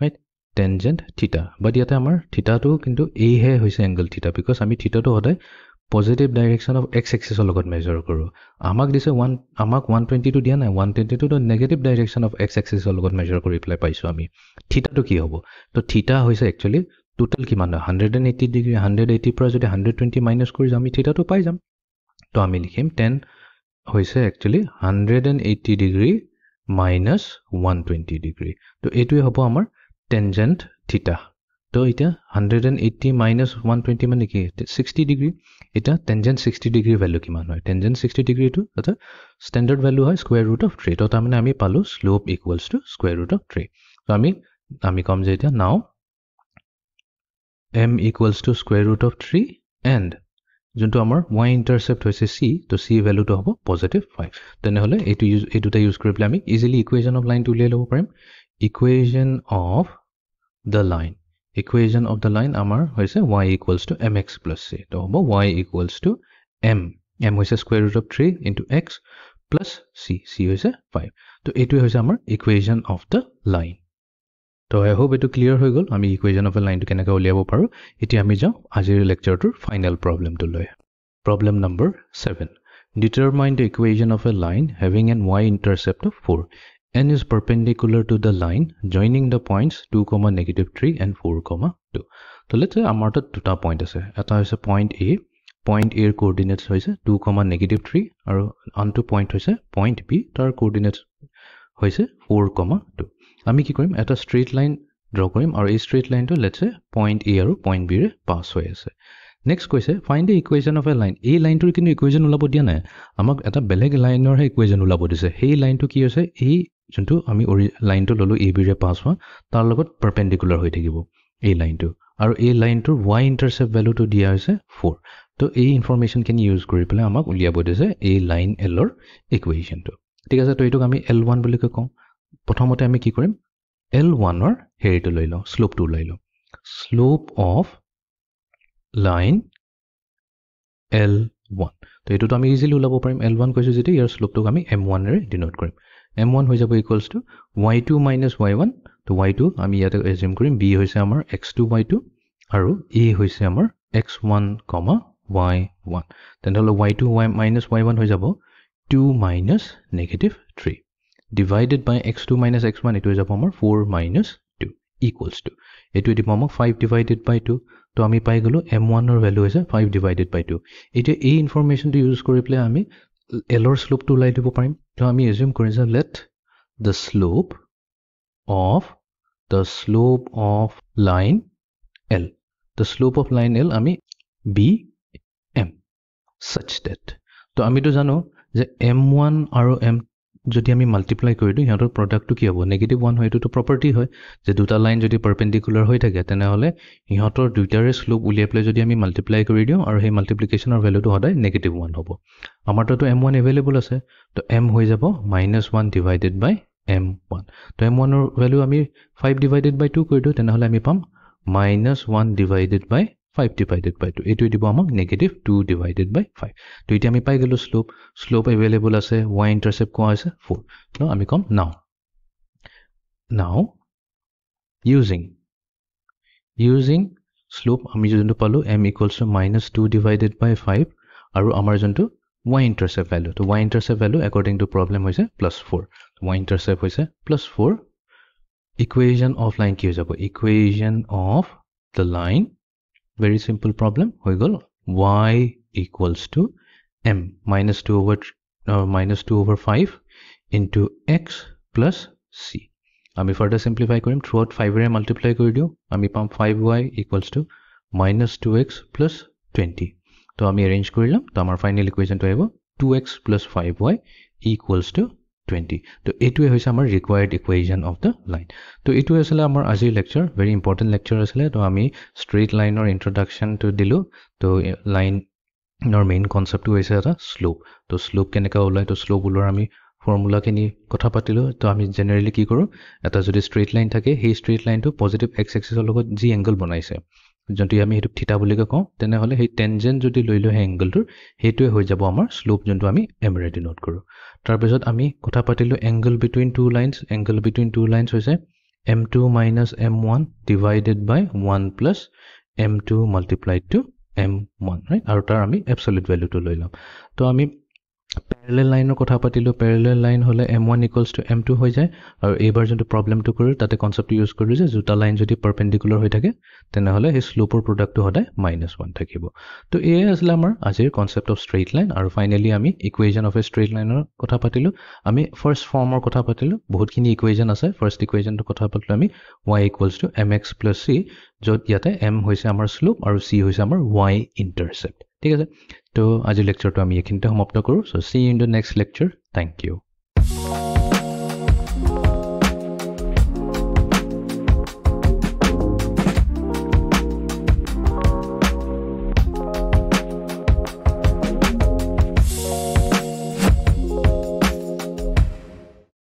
ৰাইট টেনজেন্ট থিটা বাট ইয়াতে আমাৰ থিটাটো কিন্তু এই হে হৈছে এংগল থিটা বিকজ আমি থিটাটো সদায় পজিটিভ ডাইৰেকশন অফ x এক্সিছৰ লগত মেজাৰ কৰো আমাক দিছে 120 টো দিয়া নাই 120 টো নেগেটিভ ডাইৰেকশন অফ x এক্সিছৰ লগত মেজাৰ কৰি পেলাই পাইছো আমি থিটাটো কি হ'ব তো থিটা হৈছে একচুয়ালি টোটাল কিমান 180 ডিগ্ৰী 180 পৰা যদি 120 মাইনাস কৰি যাম আমি থিটাটো পাই যাম তো আমি লিখিম 10 হৈছে একচুয়ালি 180 ডিগ্ৰী minus 120 degree তো এইটোই হ'ব আমাৰ টেনজেন্ট থিটা তো এটা 180 minus 120 মানে কি 60 ডিগ্ৰী এটা টেনজেন্ট 60 ডিগ্ৰী ভ্যালু কিমান হয় টেনজেন্ট 60 ডিগ্ৰী টো এটা স্ট্যান্ডাৰ্ড ভ্যালু হয় স্কয়াৰ ৰুট অফ 3 তো তাৰমানে আমি পালো slope equals to square root of 3 তো আমি কম যে এটা নাও m equals to square root of 3 and যোনটো আমাৰ y intercept হৈছে c তো c ভ্যালুটো হ'ব positive 5 তেনেহলে এইটোটা ইউজ কৰি পেলাই আমি ইজিলি ইকুৱেশ্যন অফ লাইনটো উলিয়াই ল'ব পাৰিম ইকুৱেশ্যন অফ দ্য লাইন আমাৰ হৈছে y equals to mx plus c তো হ'ব y equals to m হৈছে square root of 3 into x plus c হৈছে 5 তো এইটোই হৈছে আমাৰ ইকুৱেশ্যন অফ দ্য লাইন তো I hope এটো ক্লিয়াৰ হৈ গ'ল আমি ইকুৱেশ্যন অফ এ লাইনটো কেনেকৈ উলিয়াব পাৰো এতিয়া আমি যাও আজিৰ লেকচাৰটোৰ ফাইনাল প্ৰবলেমটো লৈ problem number 7 determine the equation of a line having an y intercept of 4 n is perpendicular to the line joining the points 2, -3 and 4, 2 তো let's say আমাৰ তাত দুটা পইণ্ট আছে এটা হৈছে পইণ্ট a ৰ কোঅৰ্ডিনেটস হৈছে 2, -3 আৰু আনটো পইণ্ট হৈছে পইণ্ট b তাৰ কোঅৰ্ডিনেটস হৈছে 4, 2 আমি কি কৰিম এটা স্ট্ৰেইট লাইন ড্ৰ কৰিম আৰু এই স্ট্ৰেইট লাইনটো লেটস সে পইণ্ট a আৰু পইণ্ট b ৰে পাস হৈ আছে নেক্সট কৈছে find the equation of a line এই লাইনটোৰ কিন্তু ইকুৱেশ্যন ওলাব দিয়া নাই আমাক এটা বেলেগ লাইনৰ হে ইকুৱেশ্যন ওলাব দিছে সেই লাইনটো কি হৈছে এই যোনটো আমি লাইনটো ললো a b ৰে পাস হোৱা তাৰ লগত পাৰপেন্ডিকুলাৰ হৈ থাকিব এই লাইনটো আৰু এই লাইনটোৰ y ইন্টাৰসেপ্ট ভ্যালুটো দিয়া হৈছে 4 তো এই ইনফৰমেশন কেন ইউজ কৰি পেলাই আমাক উলিয়াব দিছে এই লাইন l ৰ ইকুৱেশ্যনটো ঠিক আছে তো এইটোক আমি l1 বুলি কওঁ প্ৰথমতে আমি কি কৰিম L1 or হেৰিটো লৈ লওঁ স্লোপটো লৈ লওঁ স্লোপ অফ লাইন L1 তো এইটোটো আমি ইজিলি ওলাব পাৰিম L1 কৈছো যেতি ইয়াৰ স্লোপটোক আমি M1 ৰে ডিনোট কৰিম M1 হৈ যাব ইকুৱেলস টু y2 - y1 তো y2 আমি ইয়াতে এজিউম কৰিম b হৈছে আমাৰ x2 y2 আৰু a হৈছে আমাৰ x1, y1 তেনেহলে y2 y1 হৈ যাব 2 - -3 divided by x2 - x1 এটো যাব আমাৰ 4 - 2 equals to এটো দিব আমাক 5 divided by 2 তো আমি পাই গলো m1 ৰ ভ্যালু হৈছে 5 divided by 2 এতিয়া এই ইনফৰমেশনটো ইউজ কৰি পেলাই আমি l ৰ স্লোপটো উলাই দিব পাৰিম তো আমি এজিউম কৰিম যে let the slope of line l আমি bm such that তো আমিটো জানো যে m1 আৰু m যদি আমি মাল্টিপ্লাই কৰি দিও ইহঁতৰ প্ৰডাক্টটো কি হ'ব -1 হয় এটোটো প্ৰপাৰ্টি হয় যে দুটা লাইন যদি পাৰপেন্ডিকুলাৰ হৈ থাকে তেনেহলে ইহঁতৰ দুইটাৰে স্লোপ উলিয়াই পেলাই যদি আমি মাল্টিপ্লাই কৰি দিও আৰু সেই মাল্টিপ্লিকেশনৰ ভ্যালুটো সদায় -1 হ'ব আমাৰ তাতো m1 এভেইলেবল আছে তো m হৈ যাব -1 divided by m1 তো m1 ৰ ভ্যালু আমি 5 divided by 2 কৰি দিও তেনেহলে আমি পাম -1 divided by 5 divided by 2 এটো দিব আমাক -2 divided by 5 তো এতিয়া আমি পাই গলো স্লোপ এভেইলেবল আছে y ইন্টাৰসেপ্ট কোৱা আছে 4 তো আমি কম now using slope আমি যোনটো পালো m equals to -2 divided by 5 আৰু আমাৰ যোনটো y intercept value তো y intercept value according to problem হৈছে +4 y intercept হৈছে +4 equation of line কি হৈ যাব equation of the line very simple problem হৈ গল y equals to m -2 over 5 into x plus c আমি further simplify কৰিম throughout 5 ৰে multiply কৰি দিও আমি পাম 5y equals to -2x plus 20 তো আমি arrange কৰিলাম তো আমাৰ ফাইনাল ইকুৱেশ্যনটো আহিব 2x plus 5y equals to 20 তো এইটোৱে হৈছে আমাৰ ৰিকোৱাৰ্ড ইকুৱেশ্যন অফ দ্য লাইন তো এইটো আছিল আমাৰ আজিৰ লেকচাৰ ভেৰি ইম্পৰ্টেন্ট লেকচাৰ আছিল তো আমি ষ্ট্ৰেইট লাইনৰ ইন্ট্ৰোডাকচনটো দিলো তো লাইন নৰ মেইন কনসেপ্টটো হৈছে এটা স্লোপ তো স্লোপ কেনেকা ওলাই তো স্লোপ ওলৰ আমি ফৰ্মুলাখিনি কথা পাতিলোঁ তো আমি জেনেৰেলি কি কৰোঁ এটা যদি ষ্ট্ৰেইট লাইন থাকে সেই ষ্ট্ৰেইট লাইনটো পজিটিভ এক্স এক্সিছৰ লগত যি এংগল বনাইছে যদি আমি সেইটো থিতা বুলিকৈ কওঁ তেনেহ'লে সেই টেনজেণ্ট যদি লৈ লওঁ সেই এংগলটোৰ সেইটোৱে হৈ যাব আমাৰ শ্লোপ যোনটো আমি এমৰে ডিনোট কৰোঁ তাৰপিছত আমি কথা পাতিলোঁ এংগল বিটুইন টু লাইনছ হৈছে m2 minus m1 divided by 1 plus m2 multiplied to m1 right আৰু তাৰ আমি absolute value টো লৈ লম তো আমি parallel line কথা পাতিলোঁ parallel line হলে m1 equals to m2 হৈ যায় আৰু এইবাৰ যোনটো প্ৰবলেমটো কৰিলোঁ তাতে কনসেপ্টটো ইউজ কৰিলোঁ যে দুটা লাইন যদি পাৰপেন্ডিকুলাৰ হৈ থাকে তেনেহলে সেই স্লোপৰ প্ৰডাক্টটো সদায় -1 থাকিব তো এই আছিল আমাৰ আজিৰ কনসেপ্ট অফ ষ্ট্ৰেইট লাইন আৰু ফাইনালি আমি ইকুৱেশ্যন অফ এ ষ্ট্ৰেইট লাইনৰ কথা পাতিলোঁ আমি ফাৰ্ষ্ট ফৰ্মৰ কথা পাতিলোঁ বহুতখিনি ইকুৱেশ্যন আছে ফাৰ্ষ্ট ইকুৱেশ্যনটো কথা পাতিলোঁ আমি y equals to mx plus c য'ত ইয়াতে m হৈছে আমাৰ স্লোপ আৰু c হৈছে আমাৰ y ইন্টাৰসেপ্ট ঠিক আছে তো আজি লেকচাৰটো আমি এইখিনিতে সমাপ্ত কৰোঁ so see you in the next lecture thank you